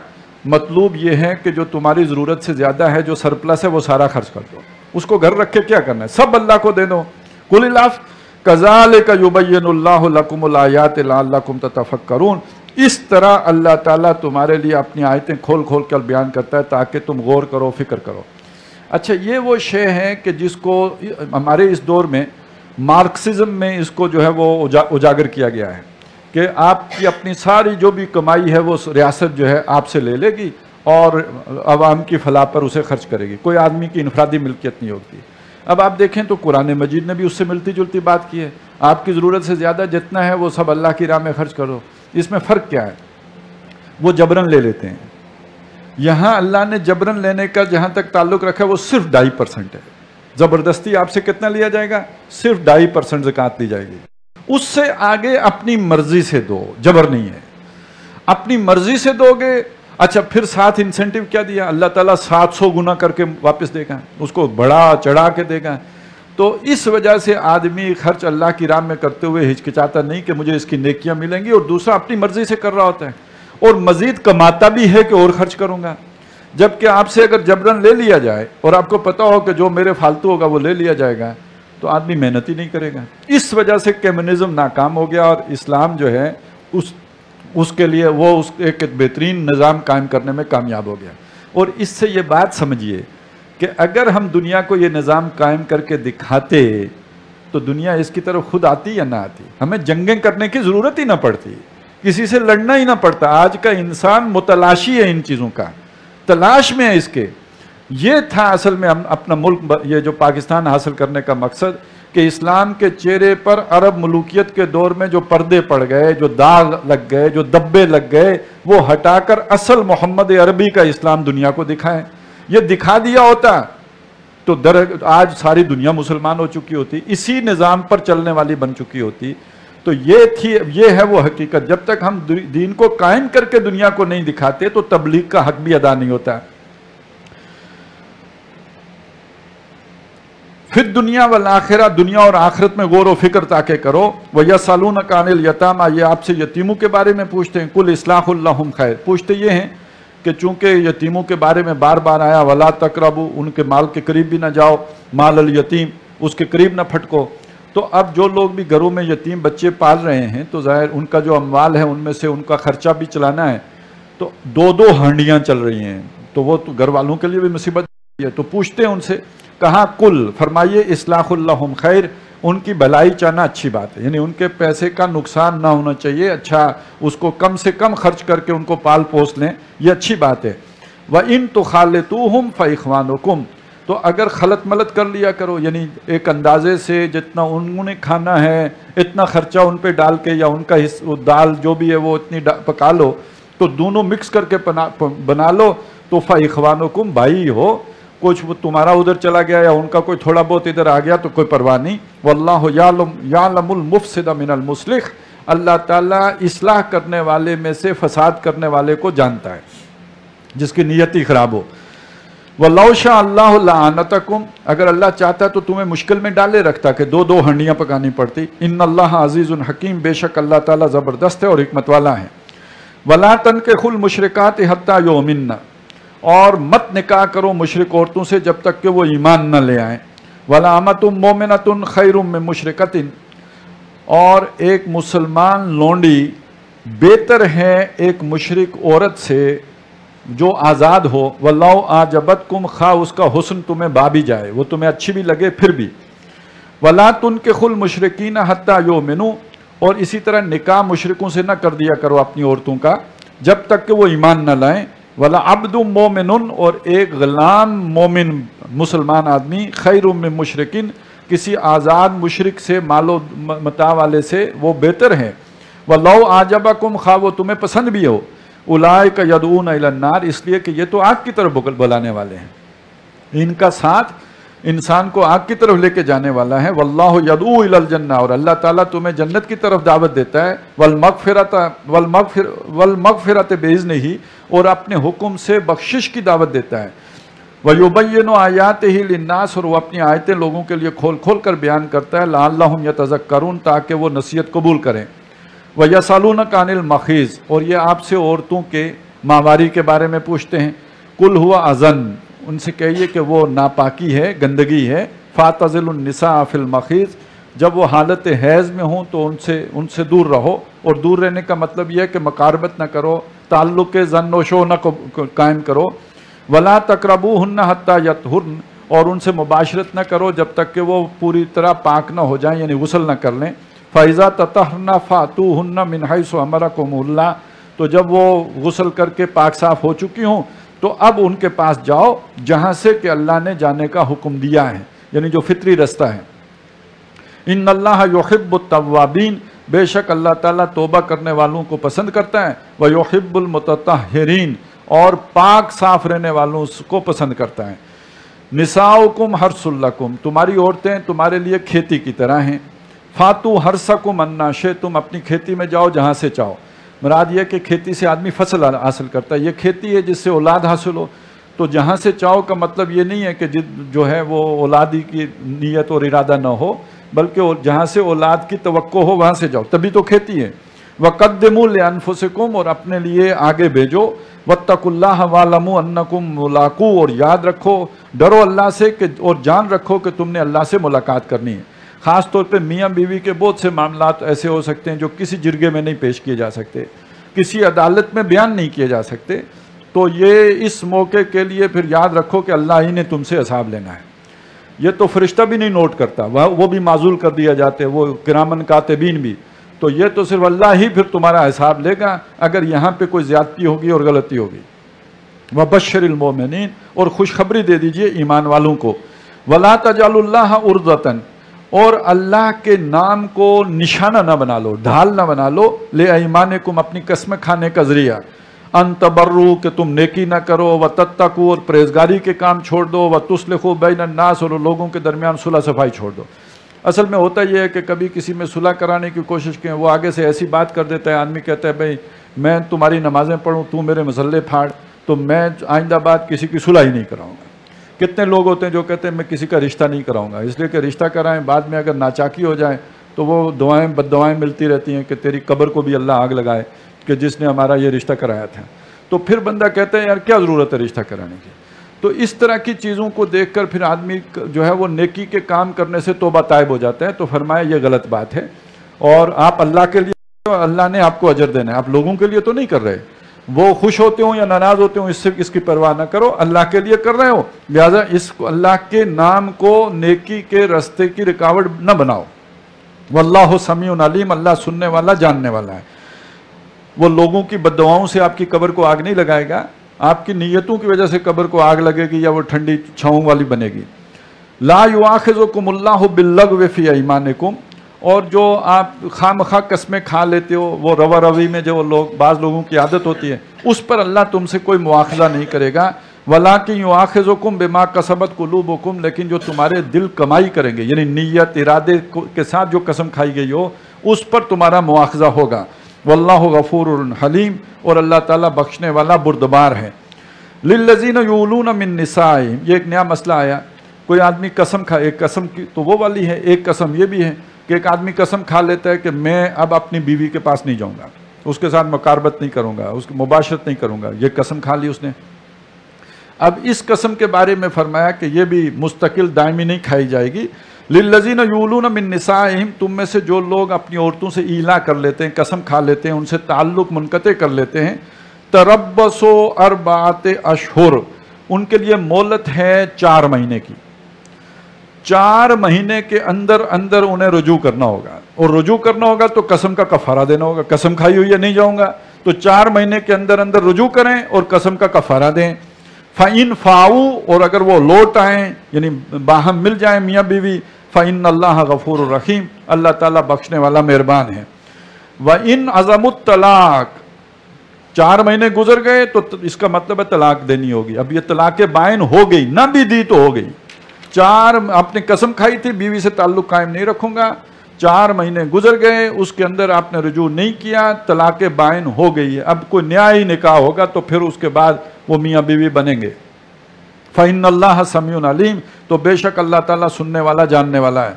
مطلوب یہ ہے کہ جو تمہاری ضرورت سے زیادہ ہے، جو سرپلس ہے، وہ سارا خرچ کر دو. اس کو گھر رکھ کے کیا کرنا ہے، سب اللہ کو دے دو. قُلِ اللَّهُ كَذَلِكَ يُبَيِّنُ اللَّهُ لَكُمُ الْآيَاتِ لَعَلَّكُمْ تَتَفَكَّرُونَ. اس طرح اللہ تعالیٰ تمہارے لیے اپنی آیتیں کھول کھول کر بیان کرتا ہے تاکہ تم غور کرو، فکر کرو. اچھا، یہ وہ شے ہے کہ جس کو ہمارے اس دور میں مارکسزم میں اس کو جو ہے وہ اجاگر کیا گیا ہے کہ آپ کی اپنی ساری جو بھی کمائی ہے وہ ریاست جو ہے آپ سے لے لے گی اور عوام کی فلاح پر اسے خرچ کرے گی، کوئی آدمی کی انفرادی ملکیت نہیں ہوتی. اب آپ دیکھیں تو قرآن مجید نے بھی اس سے ملتی جلتی بات کی ہے، آپ کی ضرورت سے زیادہ جتنا ہے وہ سب اللہ کی راہ میں خرچ کرو. اس میں فرق کیا ہے، وہ جبرن لے لیتے ہیں. یہاں اللہ نے جبرن لینے کا جہاں تک تعلق رکھا ہے وہ صرف 2.5% ہے. زبردستی آپ سے کتنا لیا جائے گا، صرف 2.5% زکوٰۃ لی جائے گی. اس سے آگے اپنی مرضی سے دو، جبر نہیں ہے، اپنی مرضی سے دو گے. اچھا، پھر ساتھ انسینٹیو کیا دیا، اللہ تعالیٰ 700 گنا کر کے واپس دے گا، اس کو بڑا چڑھا کے دے گا. تو اس وجہ سے آدمی خرچ اللہ کی راہ میں کرتے ہوئے ہچکچاتا نہیں کہ مجھے اس کی نیکیاں ملیں گی، اور دوسرا اپنی مرضی سے کر رہا ہوتا ہے اور مزید کماتا بھی ہے کہ اور خرچ کروں گا. جبکہ آپ سے اگر جبرن لے لیا جائے اور آپ کو پتا ہو کہ جو میرے فالتو ہوگا وہ لے لیا جائے گا تو آدمی محنت ہی نہیں کرے گا. اس وجہ سے کمیونزم ناکام ہو گیا اور اسلام جو ہے اس کے لیے وہ ایک بہترین نظام قائم کرنے میں کامیاب ہو گیا. اور اس سے یہ بات سمجھیے کہ اگر ہم دنیا کو یہ نظام قائم کر کے دکھاتے تو دنیا اس کی طرف خود آتی یا نہ آتی. ہمیں جنگیں کرنے کی ضرورت ہی نہ پڑتی، کسی سے لڑنا ہی نہ پڑتا. آج کا انسان متلاشی ہے ان چیزوں کا، تلاش میں ہے اس کے. یہ تھا اصل میں اپنا ملک، یہ جو پاکستان حاصل کرنے کا مقصد، کہ اسلام کے چہرے پر عرب ملوکیت کے دور میں جو پردے پڑ گئے، جو داغ لگ گئے، جو دبے لگ گئے، وہ ہٹا کر اصل محمد عربی کا اسلام دنیا کو دکھائیں. یہ دکھا دیا ہوتا تو آج ساری دنیا مسلمان ہو چکی ہوتی، اسی نظام پر چلنے والی بن چکی ہوتی. تو یہ ہے وہ حقیقت. جب تک ہم دین کو قائم کر کے دنیا کو نہیں دکھاتے تو تبلیغ کا حق بھی ادا نہیں ہوتا. پھر دنیا والآخرہ، دنیا اور آخرت میں غور و فکر تاکہ کرو. وَيَسْأَلُونَكَ عَنِ الْيَتَامَى، یہ آپ سے یتیموں کے بارے میں پوچھتے ہیں. قُلْ إِصْلَاحٌ لَهُمْ خَيْرٌ، پوچھتے یہ ہیں کہ چونکہ یتیموں کے بارے میں بار بار آیا وَلَا تَقْرَبُوا، ان کے مال کے قریب بھی نہ جاؤ، مال الیتیم، اس کے قریب نہ پھٹکو. تو اب جو لوگ بھی گھروں میں یتیم بچے پال رہے ہیں تو ظاہر ان کا جو اموال ہے ان میں سے ان کا خرچہ بھی چلانا ہے، تو 2 ہانڈیاں چل رہی ہیں، تو وہ تو گھر والوں کے لیے بھی مصیبت ہے. تو پوچھتے ہیں ان سے، کہا کل، فرمائیے اصلاح لہم خیر، ان کی بھلائی چاہنا اچھی بات ہے، یعنی ان کے پیسے کا نقصان نہ ہونا چاہیے. اچھا، اس کو کم سے کم خرچ کر کے ان کو پال پوس لیں، یہ اچھی بات ہے. وَإِن تُخَالِطُوهُمْ فَإِخْوَانُكُمْ، تو اگر خلط ملط کر لیا کرو، یعنی ایک اندازے سے جتنا انہوں نے کھانا ہے اتنا خرچہ ان پہ ڈال کے، یا ان کا دال جو بھی ہے وہ اتنی پکا لو، تو دونوں مکس کر کے بنا لو، تو فَإِخْوَانُكُمْ، بھائی ہو. کچھ تمہارا ادھر چلا گیا یا ان کا کوئی تھوڑا بہت ادھر آ گیا تو کوئی پرواہ نہیں. وَاللَّهُ يَعْلَمُ الْمُفْسِدَ مِنَ الْمُصْلِحِ، اللہ تعالیٰ اصلاح کرنے والے میں سے فساد کرنے والے کو جانتا ہے، جس کی نیت ہی خراب ہو. وَلَوْ شَاءَ اللَّهُ لَعَانَتَكُمْ، اگر اللہ چاہتا تو تمہیں مشکل میں ڈالے رکھتا کہ 2 ہنڈیاں پکانی پڑتی. ان اللہ عزیز حکیم، بے شک اللہ تعالیٰ زبردست ہے اور حکمت والا ہے. وَلَا تَنكِحُوا الْمُشْرِكَاتِ حَتَّى يُؤْمِنَّ، اور مت نکاح کرو مشرک عورتوں سے جب تک کہ وہ ایمان نہ لے آئیں. وَلَا أَمَةٌ مُؤْمِنَةٌ خَيْرٌ مِّن مُشْرِكَةٍ، اور ایک مسلمان لونڈی بہتر ہے ایک مشرک عورت سے جو آزاد ہو. وَلَوْ أَعْجَبَتْكُمْ، خواہ اس کا حسن تمہیں بھا بھی جائے، وہ تمہیں اچھی بھی لگے پھر بھی. وَلَا تُنكِحُوا الْمُشْرِكِينَ حَتَّى يُؤْمِنُوا، اور اسی طرح نکاح مشرکوں سے نہ کر دیا کرو اپنی عورتوں کا جب تک کہ وہ ایمان نہ لائیں. ولا عبد مومن، اور ایک غلام مومن مسلمان آدمی خیر من مشرکین، کسی آزاد مشرک سے مال و متاع والے سے وہ بہتر ہے. وَلَوْ أَعْجَبَكُمْ، خواہ وہ تمہیں پسند بھی ہو. اولئک یدعون الی النار، اس لیے کہ یہ تو آگ کی طرف بلانے والے ہیں، ان کا ساتھ انسان کو آگ کی طرف لے کے جانے والا ہے. واللہ یدعو الی الجنہ، اور اللہ تعالیٰ تمہیں جنت کی طرف دعوت دیتا ہے. والمغفرۃ بإذنہ، اور اپنے حکم سے بخشش کی دعوت دیتا ہے. وَيُبَيِّنُ آیاتہ للناس، اور وہ اپنی آیتیں لوگوں کے لیے کھول کھول کر بیان کرتا ہے. لعلہم یتذکرون، تاکہ وہ نصیحت قبول کریں. وَيَسْأَلُونَكَ عَنِ الْمَحِيضِ، اور یہ آپ سے عورتوں کے ماہواری کے بارے میں پوچھتے ہیں. قُلْ هُوَ أَذًى، ان سے کہیے کہ وہ ناپاکی ہے، گندگی ہے. فَاعْتَزِلُوا النِّسَاءَ فِي الْمَحِيضِ، جب وہ حالت حیض میں ہوں تو ان سے دور رہو. اور دور رہنے کا مطلب یہ ہے کہ مقاربت نہ کرو، تعلق زن و شو نہ قائم کرو. وَلَا تَقْرَبُوهُنَّ حَتَّى يَطْهُرْنَ، اور ان سے مباشرت نہ کرو جب تک کہ وہ پوری طرح پاک نہ ہو جائیں، یعنی غسل نہ کر لیں. فَإِذَا تَطَهَّرْنَ فَأْتُوهُنَّ مِنْ حَيْثُ أَمَرَكُمُ اللَّهُ، تو جب وہ غسل کر کے پاک صاف ہو چکی ہوں تو اب ان کے پاس جاؤ جہاں سے کہ اللہ نے جانے کا حکم دیا ہے، یعنی جو فطری رستہ ہے. ان اللہ یحب التوابین، بے شک اللہ تعالیٰ توبہ کرنے والوں کو پسند کرتا ہے. ویحب المتطہرین، اور پاک صاف رہنے والوں کو پسند کرتا ہے. نساؤکم حرث لکم، تمہاری عورتیں تمہارے لیے کھیتی کی طرح ہیں. فاتو حرثکم انا شئتم، اپنی کھیتی میں جاؤ جہاں سے چاہو. مراد یہ کہ کھیتی سے آدمی فصل حاصل کرتا ہے، یہ کھیتی ہے جس سے اولاد حاصل ہو. تو جہاں سے چاہو کا مطلب یہ نہیں ہے کہ جو ہے وہ اولادی کی نیت اور ارادہ نہ ہو، بلکہ جہاں سے اولاد کی توقع ہو وہاں سے جاؤ، تبھی تو کھیتی ہے. وَقَدِّمُوا لِأَنفُسِكُمْ، اور اپنے لیے آگے بھیجو. وَاتَّقُوا اللَّهَ وَاعْلَمُوا أَنَّكُمْ مُلَاقُوهُ، اور یاد رکھو، ڈرو اللہ سے کہ اور جان رکھو کہ تم نے اللہ سے ملاقات کرنی ہے. خاص طور پہ میاں بیوی کے بہت سے معاملات ایسے ہو سکتے ہیں جو کسی جرگے میں نہیں پیش کیے جا سکتے، کسی عدالت میں بیان نہیں کیے جا سکتے. تو یہ اس موقع کے لیے پھر یاد رکھو کہ اللہ ہی نے تم سے حساب لینا ہے. یہ تو فرشتہ بھی نہیں نوٹ کرتا، وہ بھی معزول کر دیا جاتے، وہ کرامن کاتبین بھی. تو یہ تو صرف اللہ ہی پھر تمہارا حساب لے گا اگر یہاں پہ کوئی زیادتی ہوگی اور غلطی ہوگی. وَبَشِّرِ الْمُؤْمِنِينَ، اور خوشخبری دے دیجئے ایمان والوں کو. وَلَا تَجْعَلُوا اللَّهَ عُرْضَةً، اور اللہ کے نام کو نشانہ نہ بنا لو، ڈھال نہ بنا لو. لِأَيْمَانِكُمْ، اپنی قسمیں کھانے کا ذریعہ. ان تبروا، کہ تم نیکی نہ کرو. وتتقوا، اور پرہیزگاری کے کام چھوڑ دو. وتصلحوا بین الناس، اور لوگوں کے درمیان صلح صفائی چھوڑ دو. اصل میں ہوتا یہ ہے کہ کبھی کسی میں صلح کرانے کی کوشش کریں، وہ آگے سے ایسی بات کر دیتا ہے، آدمی کہتا ہے بھائی میں تمہاری نمازیں پڑھوں، تو میرے مسلے پھاڑ، تو میں آئندہ بات کسی کی صلح ہی نہیں کراؤں گا. کتنے لوگ ہوتے ہیں جو کہتے ہیں میں کسی کا رشتہ نہیں کراؤں گا، اس لیے کہ رشتہ کرائیں بعد میں اگر ناچاکی ہو جائے تو وہ دعائیں بد دعائیں ملتی رہتی ہیں کہ تیری قبر کو بھی اللہ آگ لگائے کہ جس نے ہمارا یہ رشتہ کرایا تھا. تو پھر بندہ کہتا ہے یار کیا ضرورت ہے رشتہ کرانے کی. تو اس طرح کی چیزوں کو دیکھ کر پھر آدمی جو ہے وہ نیکی کے کام کرنے سے توبہ طائب ہو جاتا ہے. تو فرمایا یہ غلط بات ہے، اور آپ اللہ کے لیے، اللہ نے آپ کو اجر دینا ہے، آپ لوگوں کے لیے تو نہیں کر رہے. وہ خوش ہوتے ہوں یا ناراض ہوتے ہوں اس کی پرواہ نہ کرو، اللہ کے لیے کر رہے ہو، لہذا اس کو اللہ کے نام کو نیکی کے رستے کی رکاوٹ نہ بناؤ. واللہ سمیع علیم، اللہ سننے والا جاننے والا ہے. وہ لوگوں کی بد دعاؤں سے آپ کی قبر کو آگ نہیں لگائے گا، آپ کی نیتوں کی وجہ سے قبر کو آگ لگے گی یا وہ ٹھنڈی چھاؤں والی بنے گی. لا یؤاخذکم اللہ باللغو فی ایمانکم، اور جو آپ خواہ مخواہ قسمیں کھا لیتے ہو، وہ روا روی میں جو بعض لوگوں کی عادت ہوتی ہے، اس پر اللہ تم سے کوئی مواخذہ نہیں کرے گا. وَلَٰكِن يُؤَاخِذُكُم بِمَا كَسَبَتْ قُلُوبُكُم، لیکن جو تمہارے دل کمائی کریں گے، یعنی نیت ارادے کے ساتھ جو قسم کھائی گئی ہو اس پر تمہارا مواخذہ ہوگا. وَاللَّهُ غَفُورٌ حَلِيمٌ، اور اللہ تعالیٰ بخشنے والا بردبار ہے. لِلَّذِينَ يُؤْلُونَ مِن نِّسَائِهِمْ، یہ ایک نیا مسئلہ آیا. کوئی آدمی قسم کھا، ایک قسم کی تو وہ والی ہے، ایک قسم یہ بھی ہے کہ ایک آدمی قسم کھا لیتا ہے کہ میں اب اپنی بیوی کے پاس نہیں جاؤں گا، اس کے ساتھ مقاربت نہیں کروں گا، اس کی مباشرت نہیں کروں گا. یہ قسم کھا لی اس نے. اب اس قسم کے بارے میں فرمایا کہ یہ بھی مستقل دائمی نہیں کھائی جائے گی. للذین یولون من نسائہم، تم میں سے جو لوگ اپنی عورتوں سے ایلا کر لیتے ہیں، قسم کھا لیتے ہیں، ان سے تعلق منقطع کر لیتے ہیں. تربصوا اربعۃ اشہر، ان کے لیے مہلت ہے 4 مہینے کی. 4 مہینے کے اندر اندر انہیں رجوع کرنا ہوگا، اور رجوع کرنا ہوگا تو قسم کا کفارہ دینا ہوگا، قسم کھائی ہوئی ہے نہیں جاؤں گا، تو 4 مہینے کے اندر اندر رجوع کریں اور قسم کا کفارہ دیں۔ فَإِن فَاؤُوا، اور اگر وہ لوٹ آئیں یعنی باہم مل جائیں میاں بیوی، فَإِنَّ اللَّهَ غَفُورٌ رَحِيمٌ، اللہ تعالیٰ بخشنے والا مہربان ہے۔ وَإِنْ عَزَمُوا الطَّلَاقَ، 4 مہینے گزر گئے تو اس کا مطلب ہے طلاق دینی ہوگی۔ اب یہ طلاق بائن ہو گئی، نہ بھی دی تو ہو گئی۔ 4 آپ نے قسم کھائی تھی بیوی سے تعلق قائم نہیں رکھوں گا، 4 مہینے گزر گئے، اس کے اندر آپ نے رجوع نہیں کیا، طلاق بائن ہو گئی ہے۔ اب کوئی نیا ہی نکاح ہوگا تو پھر اس کے بعد وہ میاں بیوی بنیں گے۔ فَإِنَّ اللَّهَ سَمِيعٌ عَلِيمٌ، تو بے شک اللہ تعالیٰ سننے والا جاننے والا ہے۔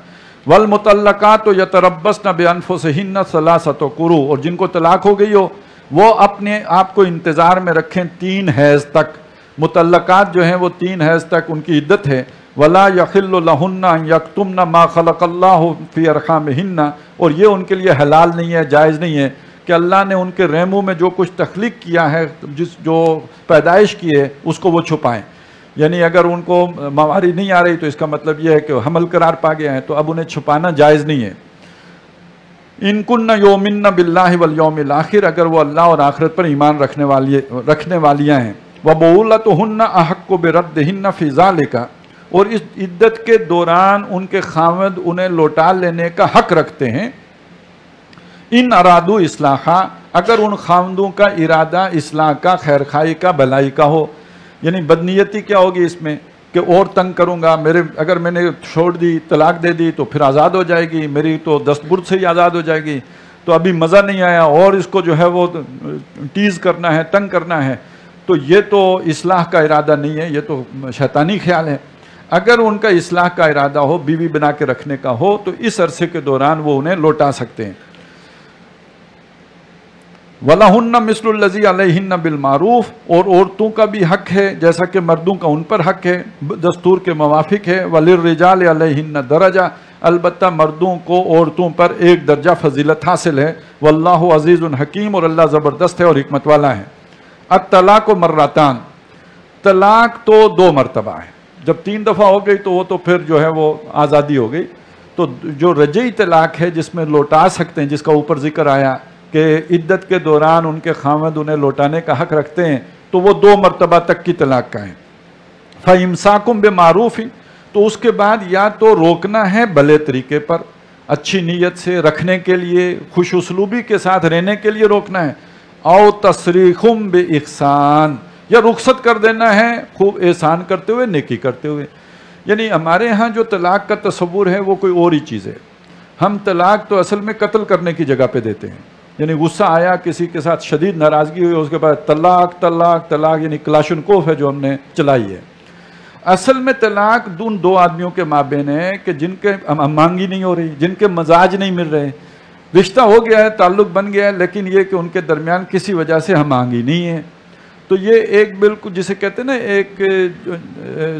وَالْمُطَلَّقَاتُ يَتَرَبَّصْنَ بِأَنفُسِهِنَّ ثَلَاثَةَ قُرُوء، اور جن کو طلاق ہو گئی ہو وہ اپنے آپ کو انتظار میں رکھیں 3 حیض تک۔ مطلقات جو ہیں وہ 3 حیض تک ان کی عدت ہے۔ وَلَا يَحِلُّ لَهُنَّ أَن يَكْتُمْنَ مَا خَلَقَ اللَّهُ فِي أَرْحَامِهِنَّ، اور یہ ان کے لیے حلال نہیں ہے، جائز نہیں ہے کہ اللہ نے ان کے رحموں میں جو کچھ تخلیق کیا ہے، جو پیدائش کی ہے، اس کو وہ چھپائیں۔ یعنی اگر ان کو مواری نہیں آ رہی تو اس کا مطلب یہ ہے کہ حمل قرار پا گیا ہے، تو اب انہیں چھپانا جائز نہیں ہے۔ ان کن یؤمن باللہ والیوم الآخر، اگر وہ اللہ اور آخرت پر ایمان رکھنے والیاں ہیں۔ وبعولتہن احق بردہن فی ذلک، اور اس عدت کے دوران ان کے خاوند انہیں لوٹا لینے کا حق رکھتے ہیں۔ ان ارادو اصلاحا، اگر ان خاوندوں کا ارادہ اصلاح کا، خیر خائی کا، بھلائی کا ہو۔ یعنی بدنیتی کیا ہوگی اس میں کہ اور تنگ کروں گا، اگر میں نے چھوڑ دی، طلاق دے دی تو پھر آزاد ہو جائے گی، میری تو دستبرد سے ہی آزاد ہو جائے گی، تو ابھی مزہ نہیں آیا اور اس کو جو ہے وہ ٹیز کرنا ہے، تنگ کرنا ہے، تو یہ تو اصلاح کا ارادہ نہیں ہے، یہ تو شیطانی خیال ہے۔ اگر ان کا اصلاح کا ارادہ ہو، بیوی بنا کے رکھنے کا ہو، تو اس عرصے کے دوران وہ انہیں لوٹا سکتے ہیں۔ وَلَهُنَّ مِثْلُ الَّذِي عَلَيْهِنَّ بِالْمَعْرُوفِ، اور عورتوں کا بھی حق ہے جیسا کہ مردوں کا ان پر حق ہے، دستور کے موافق ہے۔ وَلِلرِّجَالِ عَلَيْهِنَّ دَرَجَةٌ، البتہ مردوں کو عورتوں پر ایک درجہ فضیلت حاصل ہے۔ وَاللَّهُ عَزِيزٌ حَكِيمٌ، اور اللہ زبردست ہے اور حکمت والا ہے۔ الطلاق مرتان، طلاق تو 2 مرتبہ ہے، جب 3 دفعہ ہو گئی تو وہ تو پھر جو ہے وہ آزادی ہو گئی۔ تو جو رجعی طلاق ہے جس میں لوٹا سکتے ہیں، جس کا اوپر ذکر آیا کہ عدت کے دوران ان کے خاوند انہیں لوٹانے کا حق رکھتے ہیں، تو وہ 2 مرتبہ تک کی طلاق کا ہے۔ فَإِمْسَاكُمْ بِمَعْرُوفٍ، تو اس کے بعد یا تو روکنا ہے بھلے طریقے پر، اچھی نیت سے رکھنے کے لیے، خوش اسلوبی کے ساتھ رہنے کے لیے روکنا ہے، او تسریحم بِإِحْسَان، یا رخصت کر دینا ہے خوب احسان کرتے ہوئے، نیکی کرتے ہوئے۔ یعنی ہمارے ہاں جو طلاق کا تصور ہے وہ کوئی اور ہی چیز ہے۔ ہم طلاق تو اصل میں قتل کرنے کی جگہ پہ دیتے ہیں، یعنی غصہ آیا، کسی کے ساتھ شدید ناراضگی ہوئی، اس کے بعد طلاق طلاق طلاق، یعنی کلاشنکوف ہے جو ہم نے چلائی ہے۔ اصل میں طلاق ان 2 آدمیوں کے مابین ہے کہ جن کے مانگی نہیں ہو رہی، جن کے مزاج نہیں مل رہے، رشتہ ہو گیا ہے، تعلق بن گیا ہے، لیکن یہ کہ ان کے درمیان کسی وجہ سے ہم آہنگی نہیں ہے۔ تو یہ ایک بالکل جسے کہتے ہیں نا، ایک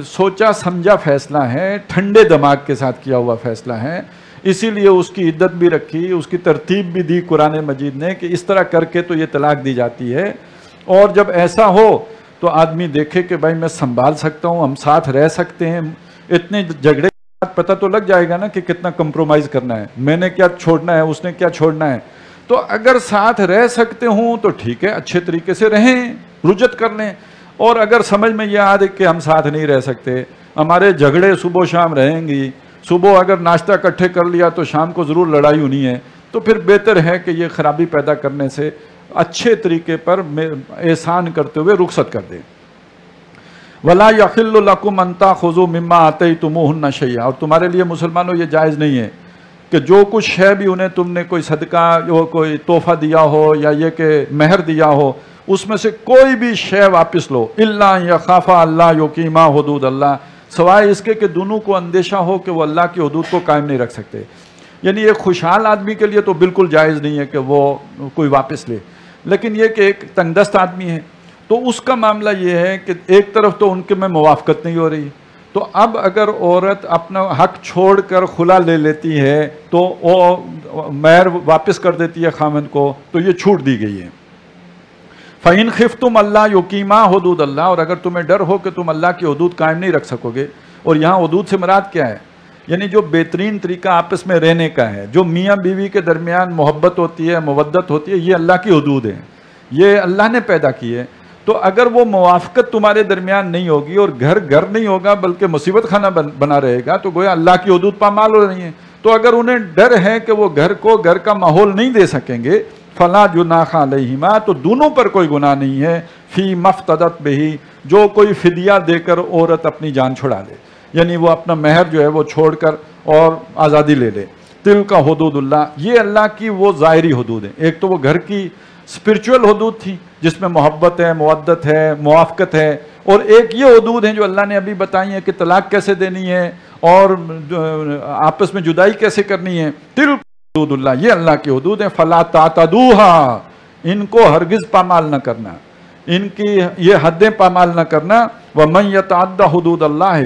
سوچا سمجھا فیصلہ ہے، ٹھنڈے دماغ کے ساتھ کیا ہوا فیصلہ ہے، اسی لیے اس کی عدت بھی رکھی، اس کی ترتیب بھی دی قرآن مجید نے کہ اس طرح کر کے تو یہ طلاق دی جاتی ہے۔ اور جب ایسا ہو تو آدمی دیکھے کہ بھائی میں سنبھال سکتا ہوں، ہم ساتھ رہ سکتے ہیں، اتنے جھگڑے کے بعد پتہ تو لگ جائے گا نا کہ کتنا کمپرومائز کرنا ہے، میں نے کیا چھوڑنا ہے، اس نے کیا چھوڑنا ہے۔ تو اگر ساتھ رہ سکتے ہوں تو ٹھیک ہے، اچھے طریقے سے رہیں، رجت کر لیں۔ اور اگر سمجھ میں یہ آ رہے کہ ہم ساتھ نہیں رہ سکتے، ہمارے جھگڑے صبح و شام رہیں گی، صبح اگر ناشتہ اکٹھے کر لیا تو شام کو ضرور لڑائی ہونی ہے، تو پھر بہتر ہے کہ یہ خرابی پیدا کرنے سے اچھے طریقے پر احسان کرتے ہوئے رخصت کر دیں۔ وَلَا يَحِلُّ لَكُمْ أَن تَأْخُذُوا مِمَّا آتَيْتُمُوهُنَّ شَيْئًا، اور تمہارے لیے مسلمانوں یہ جائز نہیں ہے کہ جو کچھ ہے بھی انہیں تم نے کوئی صدقہ یا کوئی تحفہ دیا ہو یا یہ کہ مہر دیا ہو، اس میں سے کوئی بھی شے واپس لو، اِلَّا أَن يَخَافَا أَلَّا يُقِيمَا حُدُودَ اللَّهِ، سوائے اس کے کہ دونوں کو اندیشہ ہو کہ وہ اللہ کی حدود کو قائم نہیں رکھ سکتے۔ یعنی ایک خوشحال آدمی کے لیے تو بالکل جائز نہیں ہے کہ وہ کوئی واپس لے، لیکن یہ کہ ایک تنگ دست آدمی ہے تو اس کا معاملہ یہ ہے کہ ایک طرف تو ان کے میں موافقت نہیں ہو رہی، تو اب اگر عورت اپنا حق چھوڑ کر خلا لے لیتی ہے تو وہ مہر واپس کر دیتی ہے خاوند کو، تو یہ چھوٹ دی گئی ہے۔ فَإِنْ خِفْتُمْ أَلَّا يُقِيمَا حُدُودَ اللَّهِ، اور اگر تمہیں ڈر ہو کہ تم اللہ کی حدود قائم نہیں رکھ سکو گے، اور یہاں حدود سے مراد کیا ہے یعنی جو بہترین طریقہ آپس میں رہنے کا ہے، جو میاں بیوی کے درمیان محبت ہوتی ہے، مودت ہوتی ہے، یہ اللہ کی حدود ہیں، یہ اللہ نے پیدا کی ہے۔ تو اگر وہ موافقت تمہارے درمیان نہیں ہوگی اور گھر نہیں ہوگا بلکہ مصیبت خانہ بنا رہے گا، تو گویا اللہ کی حدود پامال ہو رہی ہیں۔ تو اگر انہیں ڈر ہے کہ وہ گھر کا ماحول نہیں دے سکیں گے، فلا جناح علیہما، تو دونوں پر کوئی گناہ نہیں ہے، فی مفتدت بہی، جو کوئی فدیہ دے کر عورت اپنی جان چھڑا لے، یعنی وہ اپنا مہر جو ہے وہ چھوڑ کر اور آزادی لے لے۔ تلک حدود اللہ، یہ اللہ کی وہ ظاہری حدود ہیں۔ ایک تو وہ گھر کی اسپرچول حدود تھی جس میں محبت ہے، مودت ہے، موافقت ہے، اور ایک یہ حدود ہیں جو اللہ نے ابھی بتائی ہیں کہ طلاق کیسے دینی ہے اور آپس میں جدائی کیسے کرنی ہے۔ تلک حدود اللہ، یہ اللہ کی حدود ہیں، فلا تعتدوها، ان کو ہرگز پامال نہ کرنا، ان کی یہ حدیں پامال نہ کرنا۔ ومن یتعد حدود اللہ،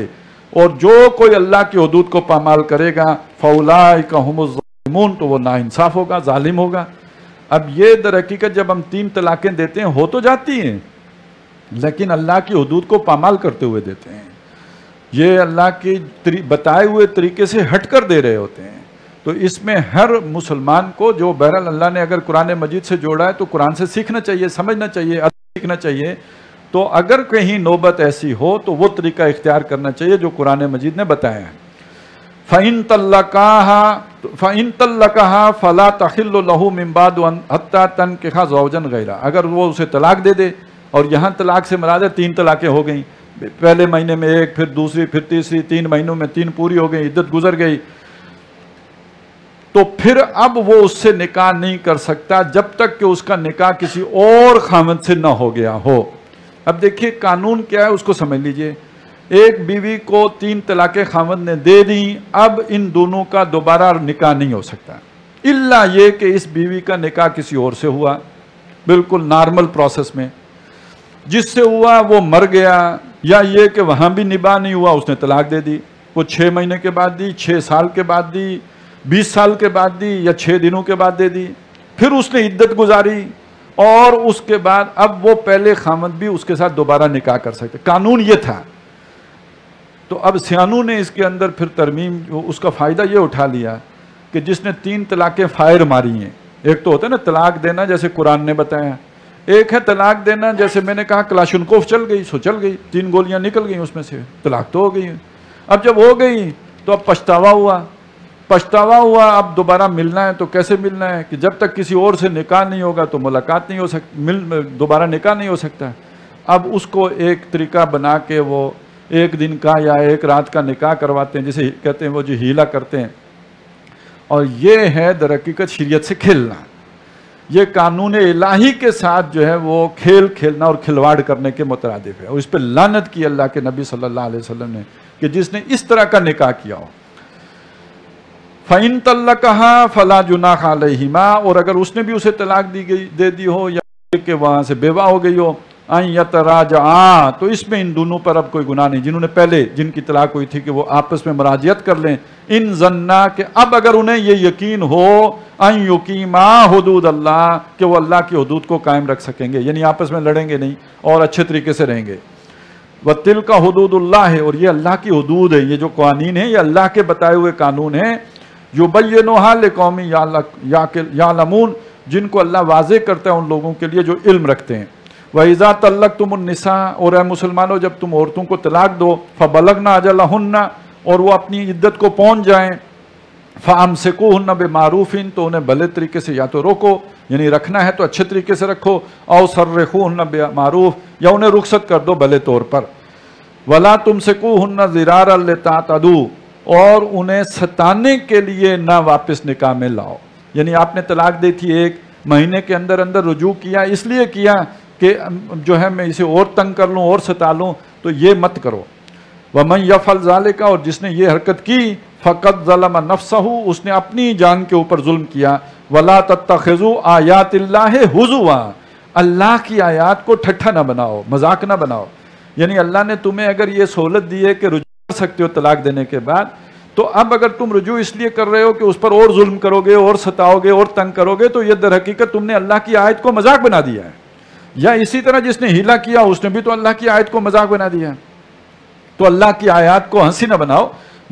اور جو کوئی اللہ کی حدود کو پامال کرے گا، فاولئک هم الظالمون، تو وہ ناانصاف ہوگا، ظالم ہوگا۔ اب یہ در حقیقت جب ہم 3 طلاقیں دیتے ہیں ہو تو جاتی ہیں، لیکن اللہ کی حدود کو پامال کرتے ہوئے دیتے ہیں، یہ اللہ کی بتائے ہوئے طریقے سے ہٹ کر دے رہے ہوتے ہیں۔ تو اس میں ہر مسلمان کو، جو بہرحال اللہ نے اگر قرآن مجید سے جوڑا ہے تو قرآن سے سیکھنا چاہیے، سمجھنا چاہیے، سیکھنا چاہیے۔ تو اگر کہیں نوبت ایسی ہو تو وہ طریقہ اختیار کرنا چاہیے جو قرآن مجید نے بتایا ہے۔ فَإِن طَلَّقَهَا فَلَا تَحِلُّ لَهُ مِن بَعْدُ حَتَّى تَنكِحَ زَوْجًا غَيْرَهُ، اگر وہ اسے طلاق دے دے، اور یہاں طلاق سے مراد ہے 3 طلاقیں ہو گئیں، پہلے مہینے میں 1، پھر دوسری، پھر تیسری، 3 مہینوں میں 3 پوری ہو گئی، عدت گزر گئی، تو پھر اب وہ اس سے نکاح نہیں کر سکتا جب تک کہ اس کا نکاح کسی اور خاوند سے نہ ہو گیا ہو۔ اب دیکھیے قانون کیا ہے اس کو سمجھ لیجئے۔ ایک بیوی کو 3 طلاقیں خاوند نے دے دیں، اب ان دونوں کا دوبارہ نکاح نہیں ہو سکتا، الا یہ کہ اس بیوی کا نکاح کسی اور سے ہوا، بالکل نارمل پروسیس میں، جس سے ہوا وہ مر گیا، یا یہ کہ وہاں بھی نباہ نہیں ہوا، اس نے طلاق دے دی، وہ 6 مہینے کے بعد دی، 6 سال کے بعد دی، 20 سال کے بعد دی، یا 6 دنوں کے بعد دے دی، پھر اس نے عدت گزاری، اور اس کے بعد اب وہ پہلے خاوند بھی اس کے ساتھ دوبارہ نکاح کر سکتے۔ قانون یہ تھا۔ تو اب سیانوں نے اس کے اندر پھر ترمیم، اس کا فائدہ یہ اٹھا لیا کہ جس نے 3 طلاقیں فائر ماری ہیں، ایک تو ہوتا ہے نا طلاق دینا جیسے قرآن نے بتایا، ایک ہے طلاق دینا جیسے میں نے کہا کلاشنکوف چل گئی سو چل گئی، 3 گولیاں نکل گئیں اس میں سے، طلاق تو ہو گئی۔ اب جب ہو گئی تو اب پچھتاوا ہوا، اب دوبارہ ملنا ہے تو کیسے ملنا ہے کہ جب تک کسی اور سے نکاح نہیں ہوگا تو ملاقات نہیں ہو سکتی، دوبارہ نکاح نہیں ہو سکتا۔ اب اس کو ایک طریقہ بنا کے وہ 1 دن کا یا 1 رات کا نکاح کرواتے ہیں، جسے کہتے ہیں وہ جو ہیلا کرتے ہیں، اور یہ ہے در حقیقت شریعت سے کھیلنا، یہ قانون الہی کے ساتھ جو ہے وہ کھیلنا اور کھلواڑ کرنے کے مترادف ہے، اور اس پہ لعنت کی اللہ کے نبی صلی اللہ علیہ وسلم نے کہ جس نے اس طرح کا نکاح کیا ہو۔ فَإِن طَلَّقَهَا فَلَا جُنَاحَ عَلَيْهِمَا، اور اگر اس نے بھی اسے طلاق دے دی ہو یا کہ وہاں سے بیوہ ہو گئی ہو، أَن يَتَرَاجَعَا، تو اس میں ان دونوں پر اب کوئی گناہ نہیں، جنہوں نے پہلے جن کی طلاق ہوئی تھی کہ وہ آپس میں مراجعت کر لیں، ان ظنّا، کہ اب اگر انہیں یہ یقین ہو، أَن يُقِيمَا حدود اللہ، کہ وہ اللہ کی حدود کو قائم رکھ سکیں گے، یعنی آپس میں لڑیں گے نہیں اور اچھے طریقے سے رہیں گے۔ وَتِلْكَ حُدُودُ اللَّهِ، اور یہ اللہ کی حدود ہے، یہ جو قوانین ہیں یہ اللہ کے بتائے ہوئے قانون ہیں، يُبَيِّنُهَا لِقَوْمٍ يَعْلَمُونَ، جن کو اللہ واضح کرتا ہے ان لوگوں کے لیے جو علم رکھتے ہیں۔ وَإِذَا طَلَّقْتُمُ النِّسَاءَ، اور اے مسلمانوں جب تم عورتوں کو طلاق دو، فَبَلَغْنَ أَجَلَهُنَّ، اور وہ اپنی عدت کو پہنچ جائیں، فَأَمْسِكُوهُنَّ بِمَعْرُوفٍ، تو انہیں بھلے طریقے سے یا تو روکو، یعنی رکھنا ہے تو اچھے طریقے سے رکھو، أَوْ سَرِّحُوهُنَّ بِمَعْرُوف، یا انہیں رخصت کر دو بھلے طور پر۔ وَلَا تُمْسِكُوهُنَّ ضِرَارًا لِتَعْتَدُوا، اور انہیں ستانے کے لیے نہ واپس نکاح میں لاؤ، یعنی آپ نے طلاق دی تھی 1 مہینے کے اندر رجوع کیا، اس لیے کیا کہ جو ہے میں اسے اور تنگ کر لوں اور ستا لوں، تو یہ مت کرو۔ وَمَن يَفْعَلْ ذَلِكَ، اور جس نے یہ حرکت کی، فَقَدْ ظَلَمَ نَفْسَهُ، اس نے اپنی جان کے اوپر ظلم کیا۔ وَلَا تَتَّخِذُوا آیَاتِ اللَّهِ هُزُوًا، اللہ کی آیات کو ٹھٹھا نہ بناؤ، مذاق نہ بناؤ، یعنی اللہ نے تمہیں اگر یہ سہولت دی ہے کہ رجوع کر سکتے ہو طلاق دینے کے بعد، تو اب اگر تم رجوع اس لیے کر رہے ہو کہ اس پر اور ظلم کرو گے اور ستاؤ گے اور تنگ کرو گے، تو یہ در حقیقت تم نے اللہ کی آیت کو مذاق بنا دیا ہے۔ یا اسی طرح جس نے ہیلا کیا اس نے بھی تو اللہ کی آیت کو مذاق بنا دیا ہے، تو اللہ کی آیات کو ہنسی نہ بناؤ۔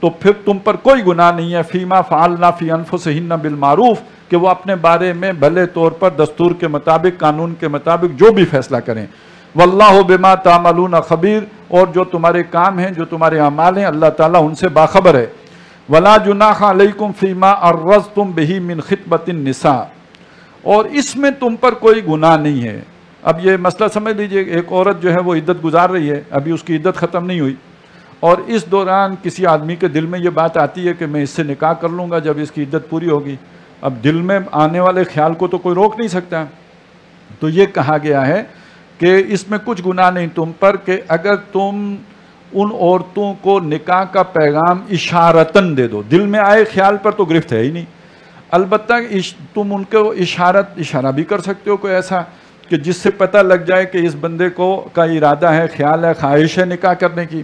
تو پھر تم پر کوئی گناہ نہیں ہے فیما فعلنا فی انفسہن بالمعروف کہ وہ اپنے بارے میں بھلے طور پر دستور کے مطابق قانون کے مطابق جو بھی فیصلہ کریں. واللہ بما تعملون خبیر اور جو تمہارے کام ہیں جو تمہارے اعمال ہیں اللہ تعالیٰ ان سے باخبر ہے. ولا جناح علیکم فیما عرضتم بہ من خطبۃ النساء اور اس میں تم پر کوئی گناہ نہیں ہے. اب یہ مسئلہ سمجھ لیجئے ایک عورت جو ہے وہ عدت گزار رہی ہے ابھی اس کی عدت ختم نہیں ہوئی اور اس دوران کسی آدمی کے دل میں یہ بات آتی ہے کہ میں اس سے نکاح کر لوں گا جب اس کی عدت پوری ہوگی. اب دل میں آنے والے خیال کو تو کوئی روک نہیں سکتا. تو یہ کہا گیا ہے کہ اس میں کچھ گناہ نہیں تم پر کہ اگر تم ان عورتوں کو نکاح کا پیغام اشارتاً دے دو. دل میں آئے خیال پر تو گرفت ہے ہی نہیں. البتہ تم ان کو اشارہ بھی کر سکتے ہو کوئی ایسا کہ جس سے پتہ لگ جائے کہ اس بندے کو کا ارادہ ہے خیال ہے خواہش ہے نکاح کرنے کی.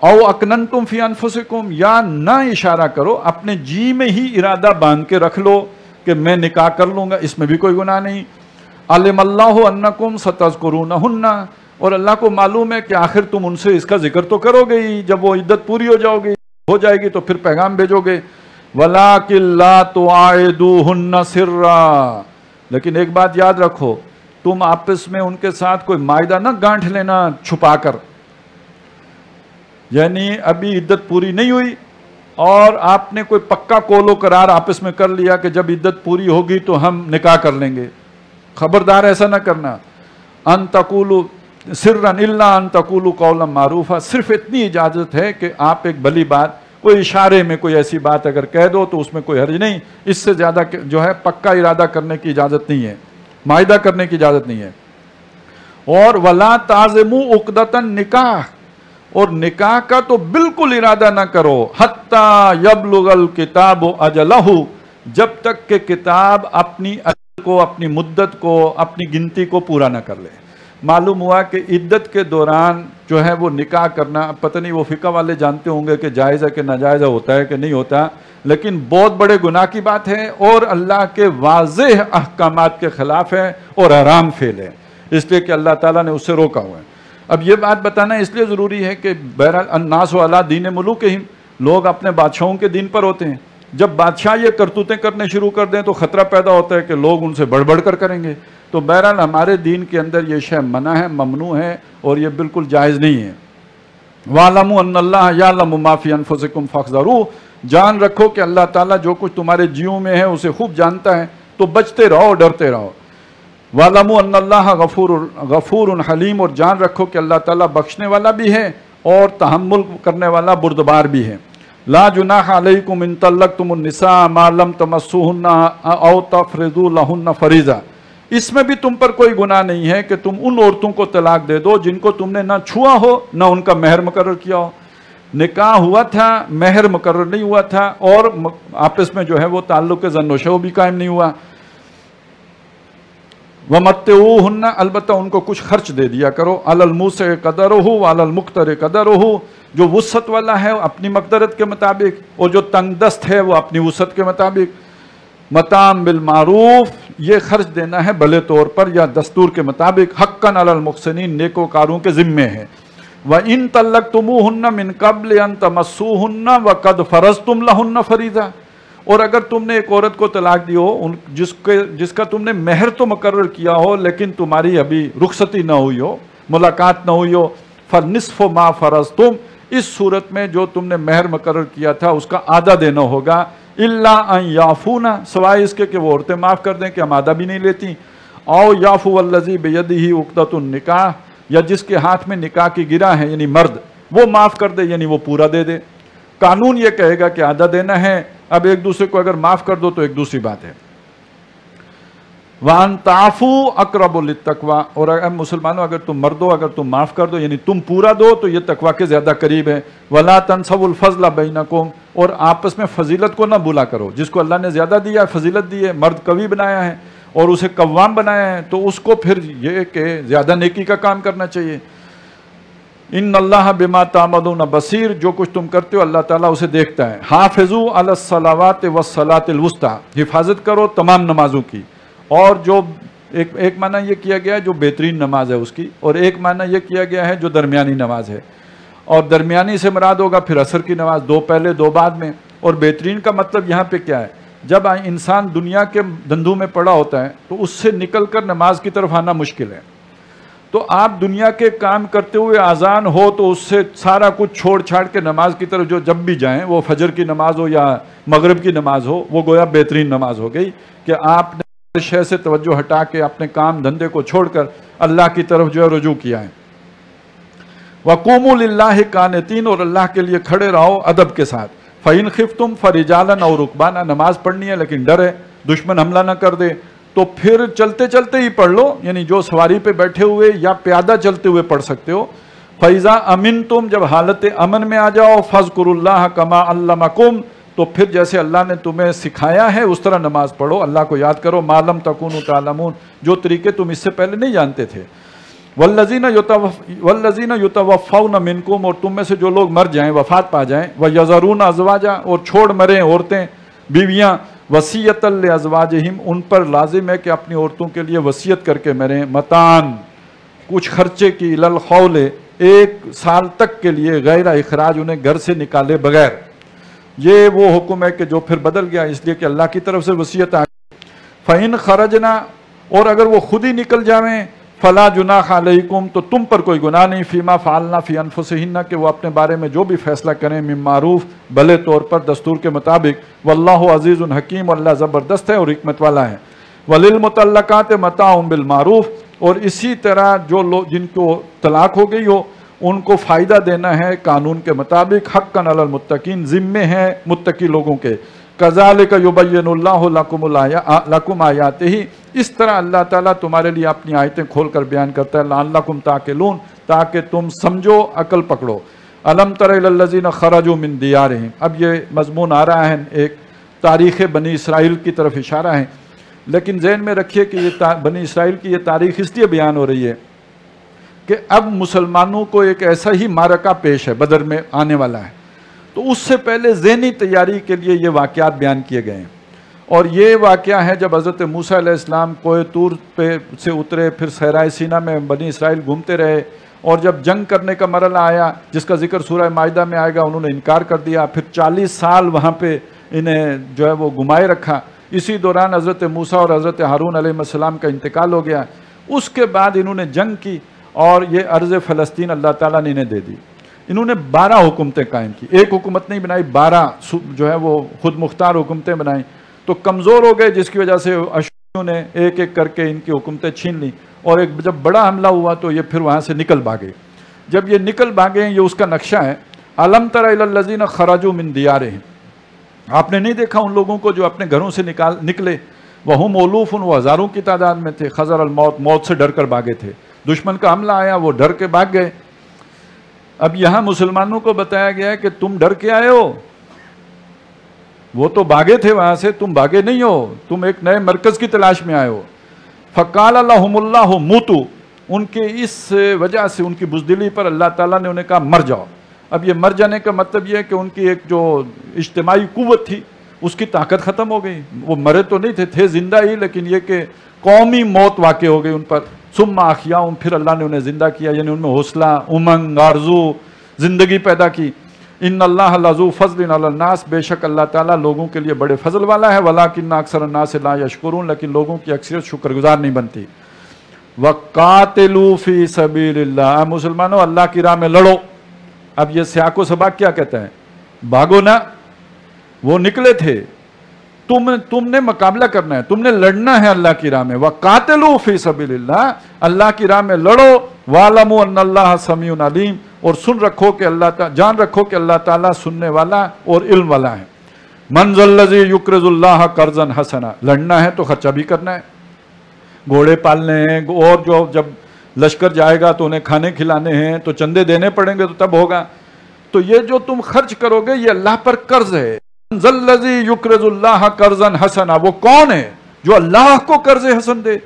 او اکننتم فی انفسکم یا نہ اشارہ کرو اپنے جی میں ہی ارادہ باندھ کے رکھ لو کہ میں نکاح کر لوں گا اس میں بھی کوئی گناہ نہیں. علم اللہ انکم ستذکرونہن اور اللہ کو معلوم ہے کہ آخر تم ان سے اس کا ذکر تو کرو گے ہی جب وہ عدت پوری ہو جائے گی تو پھر پیغام بھیجو گے. وَلَٰكِن لَا تُعَائِدُوهُنَّ سِرًّا لیکن ایک بات یاد رکھو تم آپس میں ان کے ساتھ کوئی معاہدہ نہ گانٹھ لینا چھپا کر. یعنی ابھی عدت پوری نہیں ہوئی اور آپ نے کوئی پکا قول و قرار آپس میں کر لیا کہ جب عدت پوری ہوگی تو ہم نکاح کر لیں گے. خبردار ایسا نہ کرنا. ان تقولوا سرا الا ان تقولوا قولا معروفا صرف اتنی اجازت ہے کہ آپ ایک بھلی بات کوئی اشارے میں کوئی ایسی بات اگر کہہ دو تو اس میں کوئی حرج نہیں. اس سے زیادہ جو ہے پکا ارادہ کرنے کی اجازت نہیں ہے معاہدہ کرنے کی اجازت نہیں ہے. اور ولا تعزموا عقدۃ النکاح اور نکاح کا تو بالکل ارادہ نہ کرو حتی یبلغ الکتاب اجلہ جب تک کہ کتاب اپنی اجل کو اپنی مدت کو اپنی گنتی کو پورا نہ کر لے. معلوم ہوا کہ عدت کے دوران جو ہے وہ نکاح کرنا پتہ نہیں وہ فقہ والے جانتے ہوں گے کہ جائز ہے کہ ناجائز ہوتا ہے کہ نہیں ہوتا لیکن بہت بڑے گناہ کی بات ہے اور اللہ کے واضح احکامات کے خلاف ہے اور حرام فعل ہے اس لیے کہ اللہ تعالیٰ نے اس سے روکا ہوا ہے. اب یہ بات بتانا اس لیے ضروری ہے کہ بہرحال الناس علی دین ملوکہم لوگ اپنے بادشاہوں کے دین پر ہوتے ہیں. جب بادشاہ یہ کرتوتیں کرنے شروع کر دیں تو خطرہ پیدا ہوتا ہے کہ لوگ ان سے بڑھ بڑھ کر کریں گے. تو بہرحال ہمارے دین کے اندر یہ شے منع ہے ممنوع ہے اور یہ بالکل جائز نہیں ہے. وَاعْلَمُوا أَنَّ اللَّهَ يَعْلَمُ مَا فِي أَنفُسِكُمْ فَاحْذَرُوهُ جان رکھو کہ اللہ تعالیٰ جو کچھ تمہارے جیوں میں ہے اسے خوب جانتا ہے تو بچتے رہو ڈرتے رہو. وَاعْلَمُوا أَنَّ اللَّهَ غَفُورٌ حَلِيمٌ اور جان رکھو کہ اللہ تعالیٰ بخشنے والا بھی ہے اور تحمل کرنے والا بردبار بھی ہے. لا جناح علیکم ان طلقتم النساء ما لم تمسوهن او تفرضوا لهن فریضہ اس میں بھی تم پر کوئی گناہ نہیں ہے کہ تم ان عورتوں کو طلاق دے دو جن کو تم نے نہ چھوا ہو نہ ان کا مہر مقرر کیا ہو. نکاح ہوا تھا مہر مقرر نہیں ہوا تھا اور آپس میں جو ہے وہ تعلق زن و شو بھی قائم نہیں ہوا. وَمَتِّعُوهُنَّ البتہ ان کو کچھ خرچ دے دیا کرو عَلَى الْمُوسِعِ قَدَرُهُ وَعَلَى الْمُقْتَرِ قَدَرُهُ جو وسعت والا ہے اپنی مقدرت کے مطابق اور جو تنگ دست ہے وہ اپنی وسعت کے مطابق. متاع بالمعروف یہ خرچ دینا ہے بھلے طور پر یا دستور کے مطابق حقاً علی المحسنین نیکوکاروں کے ذمے ہے. وَإِن طَلَّقْتُمُوهُنَّ مِن قَبْلِ أَن تَمَسُّوهُنَّ وَقَدْ فَرَضْتُمْ لَهُنَّ فَرِيضَةً اور اگر تم نے ایک عورت کو طلاق دی ہو جس کا تم نے مہر تو مقرر کیا ہو لیکن تمہاری ابھی رخصتی نہ ہوئی ہو ملاقات نہ ہوئی ہو فَنِصْفُ مَا فَرَضْتُمْ اس صورت میں جو تم نے مہر مقرر کیا تھا اس کا آدھا دینا ہوگا. الا ان یعفون سوائے اس کے کہ وہ عورتیں معاف کر دیں کہ ہم آدھا بھی نہیں لیتی. او یعفو الذی بیدہ عقدۃ النکاح یا جس کے ہاتھ میں نکاح کی گرہ ہے یعنی مرد وہ معاف کر دے یعنی وہ پورا دے دے. قانون یہ کہے گا کہ آدھا دینا ہے. اب ایک دوسرے کو اگر معاف کر دو تو ایک دوسری بات ہے. وَأَن تَعْفُوا أَقْرَبُ لِلتَّقْوَىٰ اور اگر مسلمانوں اگر تم مردو اگر تم معاف کر دو یعنی تم پورا دو تو یہ تقویٰ کے زیادہ قریب ہے. وَلَا تَنْسَوُا الْفَضْلَ بَيْنَكُمْ اور آپس میں فضیلت کو نہ بھولا کرو. جس کو اللہ نے زیادہ دیا ہے فضیلت دی ہے مرد قوی بنایا ہے اور اسے قوام بنایا ہے تو اس کو پھر یہ کہ زیادہ نیکی کا کام کرنا چاہیے. ان اللہ بما تعملون بصیر جو کچھ تم کرتے ہو اللہ تعالیٰ اسے دیکھتا ہے. حافظوا علی الصلوات والصلاۃ الوسطی حفاظت کرو تمام نمازوں کی. اور جو ایک معنی یہ کیا گیا ہے جو بہترین نماز ہے اس کی اور ایک معنی یہ کیا گیا ہے جو درمیانی نماز ہے. اور درمیانی سے مراد ہوگا پھر عصر کی نماز، 2 پہلے 2 بعد میں۔ اور بہترین کا مطلب یہاں پہ کیا ہے، جب انسان دنیا کے دھندوں میں پڑا ہوتا ہے تو اس سے نکل کر نماز کی طرف آنا مشکل ہے، تو آپ دنیا کے کام کرتے ہوئے اذان ہو تو اس سے سارا کچھ چھوڑ چھاڑ کے نماز کی طرف جو جب بھی جائیں، وہ فجر کی نماز ہو یا مغرب کی نماز ہو، وہ گویا بہترین نماز ہو گئی کہ آپ نے شے سے توجہ ہٹا کے اپنے کام دھندے کو چھوڑ کر اللہ کی طرف جو ہے رجوع کیا ہے۔ وَقُومُوا لِلَّهِ قَانِتِينَ، اور اللہ کے لیے کھڑے رہو ادب کے ساتھ۔ فَإِنْ خِفْتُمْ فَرِجَالًا أَوْ رُكْبَانًا، نماز پڑھنی ہے لیکن ڈر ہے دشمن حملہ نہ کر دے تو پھر چلتے چلتے ہی پڑھ لو، یعنی جو سواری پہ بیٹھے ہوئے یا پیادہ چلتے ہوئے پڑھ سکتے ہو۔ فَإِذَا أَمِنْتُمْ، جب حالت امن میں آ جاؤ، فَاذْكُرُوا اللَّهَ كَمَا عَلَّمَكُمْ، تو پھر جیسے اللہ نے تمہیں سکھایا ہے اس طرح نماز پڑھو، اللہ کو یاد کرو، مَا لَمْ تَكُونُوا تَعْلَمُونَ، جو طریقے تم اس سے پہلے نہیں جانتے تھے۔ والذین یتوفون منکم، اور تم میں سے جو لوگ مر جائیں، وفات پا جائیں، ویذرون ازواجا، اور چھوڑ مریں عورتیں بیویاں، وصیۃ لازواجہم، ان پر لازم ہے کہ اپنی عورتوں کے لیے وصیت کر کے مریں، متان، کچھ خرچے کی، الخول، 1 سال تک کے لیے، غیر اخراج، انہیں گھر سے نکالے بغیر۔ یہ وہ حکم ہے کہ جو پھر بدل گیا اس لیے کہ اللہ کی طرف سے وصیت آ گئی۔ فَإِنْ خَرَجْنَا، اور اگر وہ خود ہی نکل جاویں، فلا جناح علیکم، تو تم پر کوئی گناہ نہیں، فیما فعلنا فی انفسہن، کہ وہ اپنے بارے میں جو بھی فیصلہ کریں، من معروف، بھلے طور پر، دستور کے مطابق، واللہ عزیز حکیم، اللہ زبردست ہے اور حکمت والا ہے۔ وللمطلقات متاع بالمعروف، اور اسی طرح جو لوگ جن کو طلاق ہو گئی ہو ان کو فائدہ دینا ہے قانون کے مطابق، حقا علی المتقین، ذمے ہیں متقی لوگوں کے۔ کذالک یبین اللہ لکم آیاتہ، اس طرح اللہ تعالیٰ تمہارے لیے اپنی آیتیں کھول کر بیان کرتا ہے، لعلکم تعقلون، تاکہ تم سمجھو، عقل پکڑو۔ الم تر الی الذین خرجوا من دیارہم، اب یہ مضمون آ رہا ہے، ایک تاریخ بنی اسرائیل کی طرف اشارہ ہے، لیکن ذہن میں رکھیے کہ یہ بنی اسرائیل کی یہ تاریخ اس لیے بیان ہو رہی ہے کہ اب مسلمانوں کو ایک ایسا ہی معرکہ پیش ہے، بدر میں آنے والا ہے، تو اس سے پہلے ذہنی تیاری کے لیے یہ واقعات بیان کیے گئے ہیں۔ اور یہ واقعہ ہے جب حضرت موسیٰ علیہ السلام کوہ طور پہ سے اترے، پھر صحرائے سینا میں بنی اسرائیل گھومتے رہے، اور جب جنگ کرنے کا مرحلہ آیا جس کا ذکر سورہ مائدہ میں آئے گا، انہوں نے انکار کر دیا، پھر 40 سال وہاں پہ انہیں جو ہے وہ گھمائے رکھا۔ اسی دوران حضرت موسیٰ اور حضرت ہارون علیہ السلام کا انتقال ہو گیا۔ اس کے بعد انہوں نے جنگ کی اور یہ ارض فلسطین اللہ تعالیٰ نے انہیں دے دی۔ انہوں نے 12 حکومتیں قائم کی، ایک حکومت نہیں بنائی، 12 جو ہے وہ خود مختار حکومتیں بنائیں، تو کمزور ہو گئے جس کی وجہ سے اشوریوں نے ایک ایک کر کے ان کی حکومتیں چھین لیں، اور ایک جب بڑا حملہ ہوا تو یہ پھر وہاں سے نکل بھاگے۔ جب یہ نکل بھاگے، یہ اس کا نقشہ ہے، الم تر الی الذین خرجوا من دیارہم، آپ نے نہیں دیکھا ان لوگوں کو جو اپنے گھروں سے نکلے، وہم الوف، وہ ہزاروں کی تعداد میں تھے، خضر الموت، موت سے ڈر کر بھاگے تھے، دشمن کا حملہ آیا وہ ڈر کے بھاگ گئے۔ اب یہاں مسلمانوں کو بتایا گیا ہے کہ تم ڈر کے آئے ہو، وہ تو بھاگے تھے وہاں سے، تم بھاگے نہیں ہو، تم ایک نئے مرکز کی تلاش میں آئے ہو۔ فقال لهم اللہ موتوا، ان کے اس وجہ سے، ان کی بزدلی پر اللہ تعالیٰ نے انہیں کہا مر جاؤ۔ اب یہ مر جانے کا مطلب یہ ہے کہ ان کی ایک جو اجتماعی قوت تھی اس کی طاقت ختم ہو گئی، وہ مرے تو نہیں تھے زندہ ہی، لیکن یہ کہ قومی موت واقع ہو گئی ان پر۔ ثم احیاہم، پھر اللہ نے انہیں زندہ کیا، یعنی ان میں حوصلہ، امنگ، آرزو، زندگی پیدا کی۔ ان اللہ لذو فضل علی الناس، بے شک اللہ تعالیٰ لوگوں کے لیے بڑے فضل والا ہے، ولکن اکثر الناس لا یشکرون، لیکن لوگوں کی اکثریت شکر گزار نہیں بنتی۔ وقاتلوا فی سبیل اللہ، مسلمانوں اللہ کی راہ میں لڑو۔ اب یہ سیاق و سباق کیا کہتا ہے؟ بھاگو نہ، وہ نکلے تھے، تم نے مقابلہ کرنا ہے، تم نے لڑنا ہے اللہ کی راہ میں۔ وقاتلوا فی سبیل اللہ، اللہ کی راہ میں لڑو۔ وَاعْلَمُوا أَنَّ اللَّهَ سَمِيعٌ عَلِيمٌ، اور جان رکھو کہ اللہ تعالیٰ سننے والا اور علم والا ہے۔ مَنْ ذَا الَّذِي يُقْرِضُ اللَّهَ قَرْضًا حَسَنًا، لڑنا ہے تو خرچہ بھی کرنا ہے، گھوڑے پالنے ہیں، اور جو جب لشکر جائے گا تو انہیں کھانے کھلانے ہیں، تو چندے دینے پڑیں گے تو تب ہوگا۔ تو یہ جو تم خرچ کرو گے یہ اللہ پر قرض ہے۔ ذا الذی یقرض اللہ قرضا حسنا، وہ کون ہے جو اللہ کو قرض حسن دے،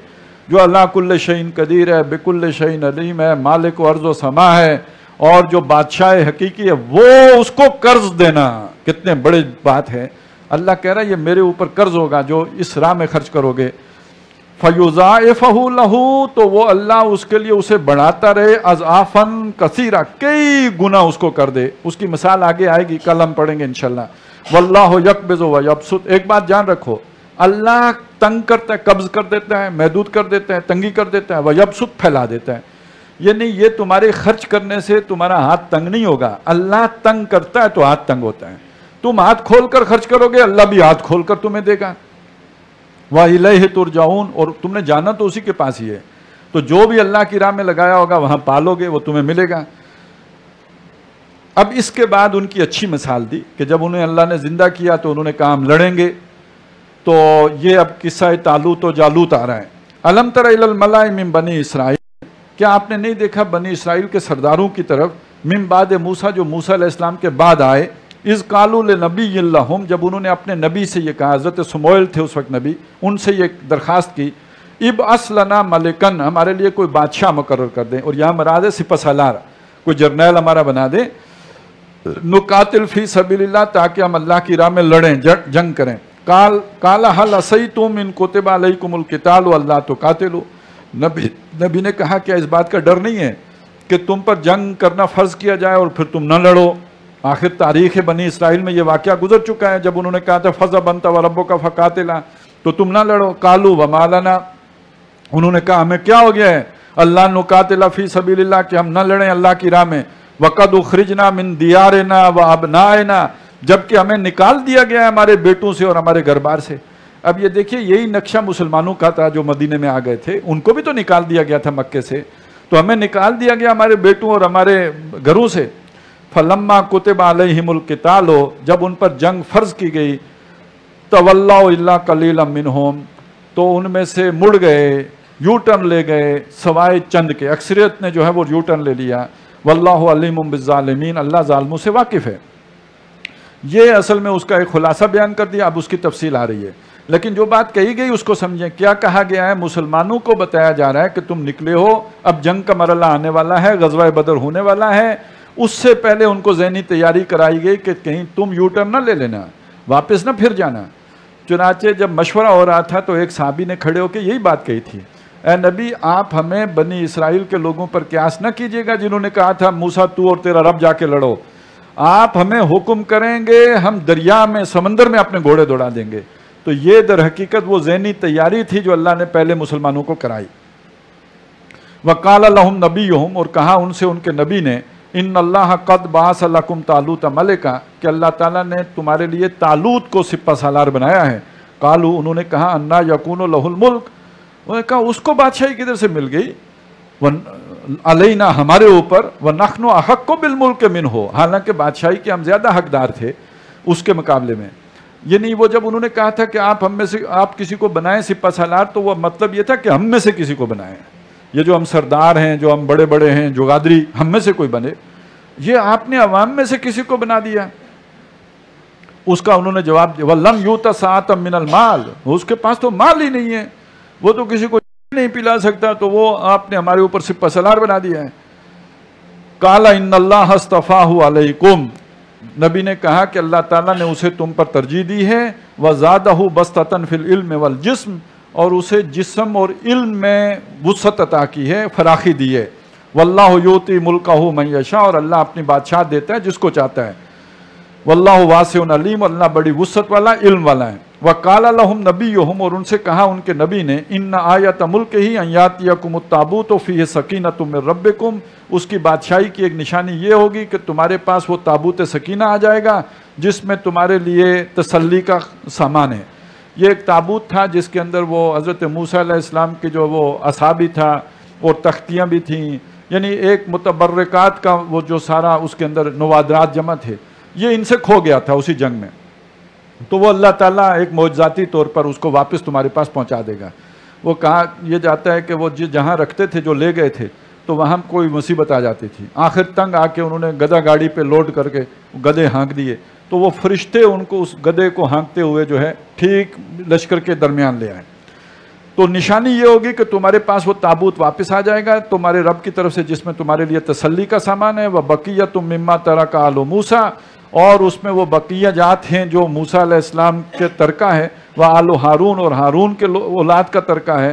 جو اللہ کل شیء قدیر ہے، بکل شیء علیم ہے، مالک ارض و سما ہے، اور جو بادشاہ حقیقی ہے، وہ اس کو قرض دینا کتنے بڑی بات ہے۔ اللہ کہہ رہا ہے یہ میرے اوپر قرض ہوگا جو اس راہ میں خرچ کرو گے۔ فَيُضَاعِفَهُ لَهُ، تو وہ اللہ اس کے لیے اسے بڑھاتا رہے، اضعافاً کثیرہ، کئی گنا اس کو کر دے. اس کی مثال آگے آئے گی، کل ہم پڑھیں گے انشاءاللہ. وَاللَّهُ يَقْبِضُ وَيَبْسُطُ. ایک بات جان رکھو، اللہ تنگ کرتا ہے، قبض کر دیتا ہے، محدود کر دیتا ہے، تنگی کر دیتا ہے، وَيَبْسُطُ پھیلا دیتا ہے. یعنی یہ تمہارے خرچ کرنے سے تمہارا ہاتھ تنگ نہیں ہوگا، اللہ تنگ کرتا ہے تو ہاتھ تنگ ہوتا ہے. تم ہاتھ کھول کر خرچ کرو گے، اللہ بھی ہاتھ کھول کر تمہیں دے گا. وَإِلَيْهِ تُرْجَعُونَ. اور تم نے جانا تو اسی کے پاس ہی ہے، تو جو بھی اللہ کی راہ میں لگایا ہوگا وہاں پالو گے، وہ تمہیں ملے گا. اب اس کے بعد ان کی اچھی مثال دی کہ جب انہیں اللہ نے زندہ کیا تو انہوں نے کہا ہم لڑیں گے. تو یہ اب قصہ طالوت و جالوت آ رہا ہے. الم تر الی الملأ من بنی اسرائیل. کیا آپ نے نہیں دیکھا بنی اسرائیل کے سرداروں کی طرف، من بعد موسیٰ، جو موسیٰ علیہ السلام کے بعد آئے، اذ قالوا لنبی لہم، جب انہوں نے اپنے نبی سے یہ کہا، حضرت سموئیل تھے اس وقت نبی، ان سے یہ درخواست کی، ابعث لنا ملکن، ہمارے لیے کوئی بادشاہ مقرر کر دیں. اور یہاں مراد ہے سپہ سالار، کوئی جرنیل ہمارا بنا دیں. نقاتل فی سبیل اللہ، تاکہ ہم اللہ کی راہ میں لڑیں، جنگ کریں. قال هل عصیتم ان کتب علیکم القتال الا تقاتلوا. نبی نے کہا کیا اس بات کا ڈر نہیں ہے کہ تم پر جنگ کرنا فرض کیا جائے اور پھر تم نہ لڑو. آخر تاریخ بنی اسرائیل میں یہ واقعہ گزر چکا ہے، جب انہوں نے کہا تھا فَذْهَبْ أَنْتَ وَرَبُّكَ فَقَاتِلَا، تو تم نہ لڑو. قَالُوا وَمَا لَنَا، انہوں نے کہا ہمیں کیا ہو گیا ہے، اللہ نقاتل فی سبیل اللہ، کہ ہم نہ لڑیں اللہ کی راہ میں. وَقَدْ أُخْرِجْنَا مِنْ دِيَارِنَا وَأَبْنَائِنَا، جبکہ ہمیں نکال دیا گیا ہے ہمارے بیٹوں سے اور ہمارے گھر بار سے. اب یہ دیکھیے یہی نقشہ مسلمانوں کا تھا جو مدینے میں آ گئے تھے، ان کو بھی تو نکال دیا گیا تھا مکے سے، تو ہمیں نکال دیا گیا ہمارے بیٹوں اور ہمارے گھروں سے. فلما کتب علیہم القتال، جب ان پر جنگ فرض کی گئی، تولوا الا قلیلا منہم، تو ان میں سے مڑ گئے، یو ٹرن لے گئے سوائے چند کے، اکثریت نے جو ہے وہ یو ٹرن لے لیا. واللہ علیم بالظالمین، اللہ ظالموں سے واقف ہے. یہ اصل میں اس کا ایک خلاصہ بیان کر دیا، اب اس کی تفصیل آ رہی ہے. لیکن جو بات کہی گئی اس کو سمجھیں. کیا کہا گیا ہے؟ مسلمانوں کو بتایا جا رہا ہے کہ تم نکلے ہو، اب جنگ کا مرحلہ آنے والا ہے، غزوہ بدر ہونے والا ہے. اس سے پہلے ان کو ذہنی تیاری کرائی گئی کہ کہیں تم یو ٹرن نہ لے لینا، واپس نہ پھر جانا. چنانچہ جب مشورہ ہو رہا تھا تو ایک صحابی نے کھڑے ہو کے یہی بات کہی تھی، اے نبی آپ ہمیں بنی اسرائیل کے لوگوں پر قیاس نہ کیجیے گا جنہوں نے کہا تھا موسیٰ تو اور تیرا رب جا کے لڑو. آپ ہمیں حکم کریں گے، ہم دریا میں سمندر میں اپنے گھوڑے دوڑا دیں گے. تو یہ در حقیقت وہ ذہنی تیاری تھی جو اللہ نے پہلے مسلمانوں کو کرائی. وقال لهم نبیہم، اور کہا ان سے ان کے نبی نے، ان اللہ قد بعث لکم طالوت ملکا، کہ اللہ تعالیٰ نے تمہارے لیے طالوت کو سپہ سالار بنایا ہے. قالوا، انہوں نے کہا، انا یکون لہ الملک، انہوں نے کہا اس کو بادشاہی کدھر سے مل گئی، علینا ہمارے اوپر، ونحن احق بالملک منہ، حالانکہ بادشاہی کے ہم زیادہ حقدار تھے اس کے مقابلے میں. یعنی وہ جب انہوں نے کہا تھا کہ آپ ہم میں سے آپ کسی کو بنائیں سپہ سالار، تو وہ مطلب یہ تھا کہ ہم میں سے کسی کو بنائیں. یہ جو ہم سردار ہیں، جو ہم بڑے بڑے ہیں، جو گادری، ہم میں سے کوئی بنے. یہ آپ نے عوام میں سے کسی کو بنا دیا. اس کا انہوں نے جواب دیا، وَلَمْ يُؤْتَ سَاعَةً مِّنَ الْمَالِ، اس کے پاس تو مال ہی نہیں ہے، وہ تو کسی کو نہیں پلا سکتا، تو وہ آپ نے ہمارے اوپر سپہ سالار بنا دیا ہے. قَالَ إِنَّ اللَّهَ اصْطَفَاهُ عَلَيْكُمْ، نبی نے کہا کہ اللہ تعالیٰ نے اسے تم پر ترجیح دی ہے. وَزَادَهُ بَسْطَةً فِي الْعِلْمِ وَالْجِسْمِ، اور اسے جسم اور علم میں وسعت عطا کی ہے، فراخی دی ہے. وَاللَّهُ يُؤْتِي مُلْكَهُ مَن يَشَاءُ، اور اللہ اپنی بادشاہ دیتا ہے جس کو چاہتا ہے. واللہ واسع علیم، اللہ بڑی وسعت والا علم والا ہے. وقال لهم نبیہم، اور ان سے کہا ان کے نبی نے، ان آیت ملکہ ان یاتیکم التابوت فیہ سکینۃ من ربکم، اس کی بادشاہی کی ایک نشانی یہ ہوگی کہ تمہارے پاس وہ تابوت سکینہ آ جائے گا جس میں تمہارے لیے تسلی کا سامان ہے. یہ ایک تابوت تھا جس کے اندر وہ حضرت موسیٰ علیہ السلام کی جو وہ عصا بھی تھا اور تختیاں بھی تھیں، یعنی ایک متبرکات کا وہ جو سارا اس کے اندر نوادرات جمع تھے. یہ ان سے کھو گیا تھا اسی جنگ میں، تو وہ اللہ تعالیٰ ایک معجزاتی طور پر اس کو واپس تمہارے پاس پہنچا دے گا. وہ کہا یہ جاتا ہے کہ وہ جہاں رکھتے تھے جو لے گئے تھے تو وہاں کوئی مصیبت آ جاتی تھی. آخر تنگ آ کے انہوں نے گدھا گاڑی پہ لوڈ کر کے گدھے ہانک دیے، تو وہ فرشتے ان کو اس گدھے کو ہانکتے ہوئے جو ہے ٹھیک لشکر کے درمیان لے آئے. تو نشانی یہ ہوگی کہ تمہارے پاس وہ تابوت واپس آ جائے گا تمہارے رب کی طرف سے جس میں تمہارے لیے تسلی کا سامان ہے. وَبَقِيَّةٌ مِّمَّا تَرَكَ آلُ مُوسَىٰ، اور اس میں وہ بقیہ جات ہیں جو موسیٰ علیہ السلام کے ترکہ ہے. وَآلُ ہارون، اور ہارون کے اولاد کا ترکہ ہے.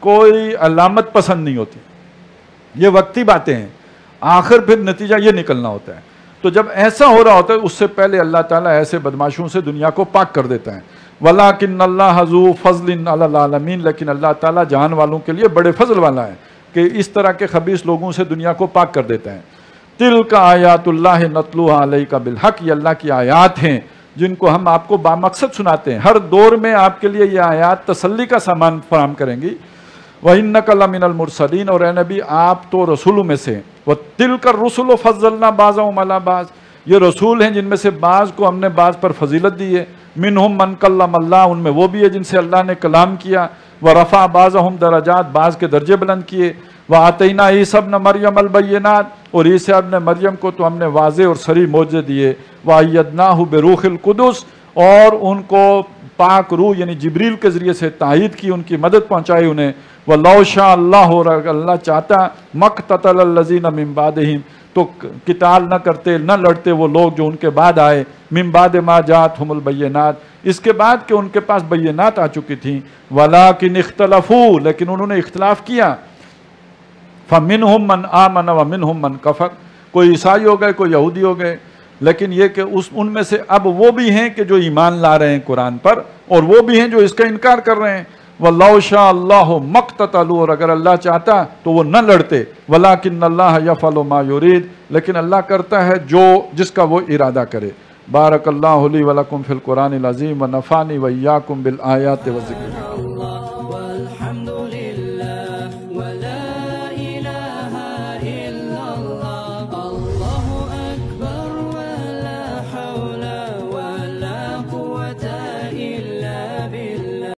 کوئی علامت پسند نہیں ہوتی. یہ وقتی باتیں ہیں، آخر پھر نتیجہ یہ نکلنا ہوتا ہے. تو جب ایسا ہو رہا ہوتا ہے اس سے پہلے اللہ تعالیٰ ایسے بدماشوں سے دنیا کو پاک کر دیتا ہے. وَلَٰكِنَّ اللَّهَ ذُو فَضْلٍ عَلَى الْعَالَمِينَ، لیکن اللہ تعالیٰ جہان والوں کے لیے بڑے فضل والا ہے کہ اس طرح کے خبیث لوگوں سے دنیا کو پاک کر دیتا ہے. تِلْكَ آیاتُ اللَّهِ نَتْلُوهَا عَلَيْكَ بِالْحَقِّ، یہ اللہ کی آیات ہیں جن کو ہم آپ کو بامقصد سناتے ہیں. ہر دور میں آپ کے لیے یہ آیات تسلی کا سامان فراہم کریں گی. وَإِنَّكَ لَمِنَ الْمُرْسَلِينَ، اور اے نبی آپ تو رسولوں میں سے. وَتِلْكَ الرُّسُلُ فَضَّلْنَا بَعْضَهُمْ عَلَىٰ بَعْضٍ، یہ رسول ہیں جن میں سے بعض کو ہم نے بعض پر فضیلت دی ہے. منہم من کلم اللہ، ان میں وہ بھی ہے جن سے اللہ نے کلام کیا. ورفع بعضهم درجات، بعض کے درجے بلند کیے. وآتینا عیسی ابن مریم البینات، اور عیسی ابن مریم کو تو ہم نے واضح اور صریح معجزے دیے. وایدناہ بروح القدس، اور ان کو پاک روح یعنی جبریل کے ذریعے سے تائید کی، ان کی مدد پہنچائی انہیں. وَلَوْ شَاءَ اللَّهُ، اور اگر اللہ چاہتا مَقْتَتَلَ الَّذِينَ مِن بَعْدِهِمْ، تو قتال نہ کرتے، نہ لڑتے وہ لوگ جو ان کے بعد آئے. من بعد ما جاءتهم البینات، اس کے بعد کہ ان کے پاس بینات آ چکی تھیں. وَلَٰكِنِ اخْتَلَفُوا، لیکن انہوں نے اختلاف کیا. فَمِنْهُمْ مَنْ آمَنَ وَمِنْهُمْ مَنْ كَفَرَ، کوئی عیسائی ہو گئے، کوئی یہودی ہو گئے. لیکن یہ کہ ان میں سے اب وہ بھی ہیں کہ جو ایمان لا رہے ہیں قرآن پر، اور وہ بھی ہیں جو اس کا انکار کر رہے ہیں. وَاللَّهُ شَاءَ اللَّهُ مَا اقْتَتَلُوا، اور اگر اللہ چاہتا تو وہ نہ لڑتے. وَلَٰكِنَّ اللَّهَ يَفْعَلُ مَا يُرِيدُ، لیکن اللہ کرتا ہے جس کا وہ ارادہ کرے. بارک اللہ لی ولکم فی القرآن العظیم ونفعنی وإیاکم بالآیات والذکر.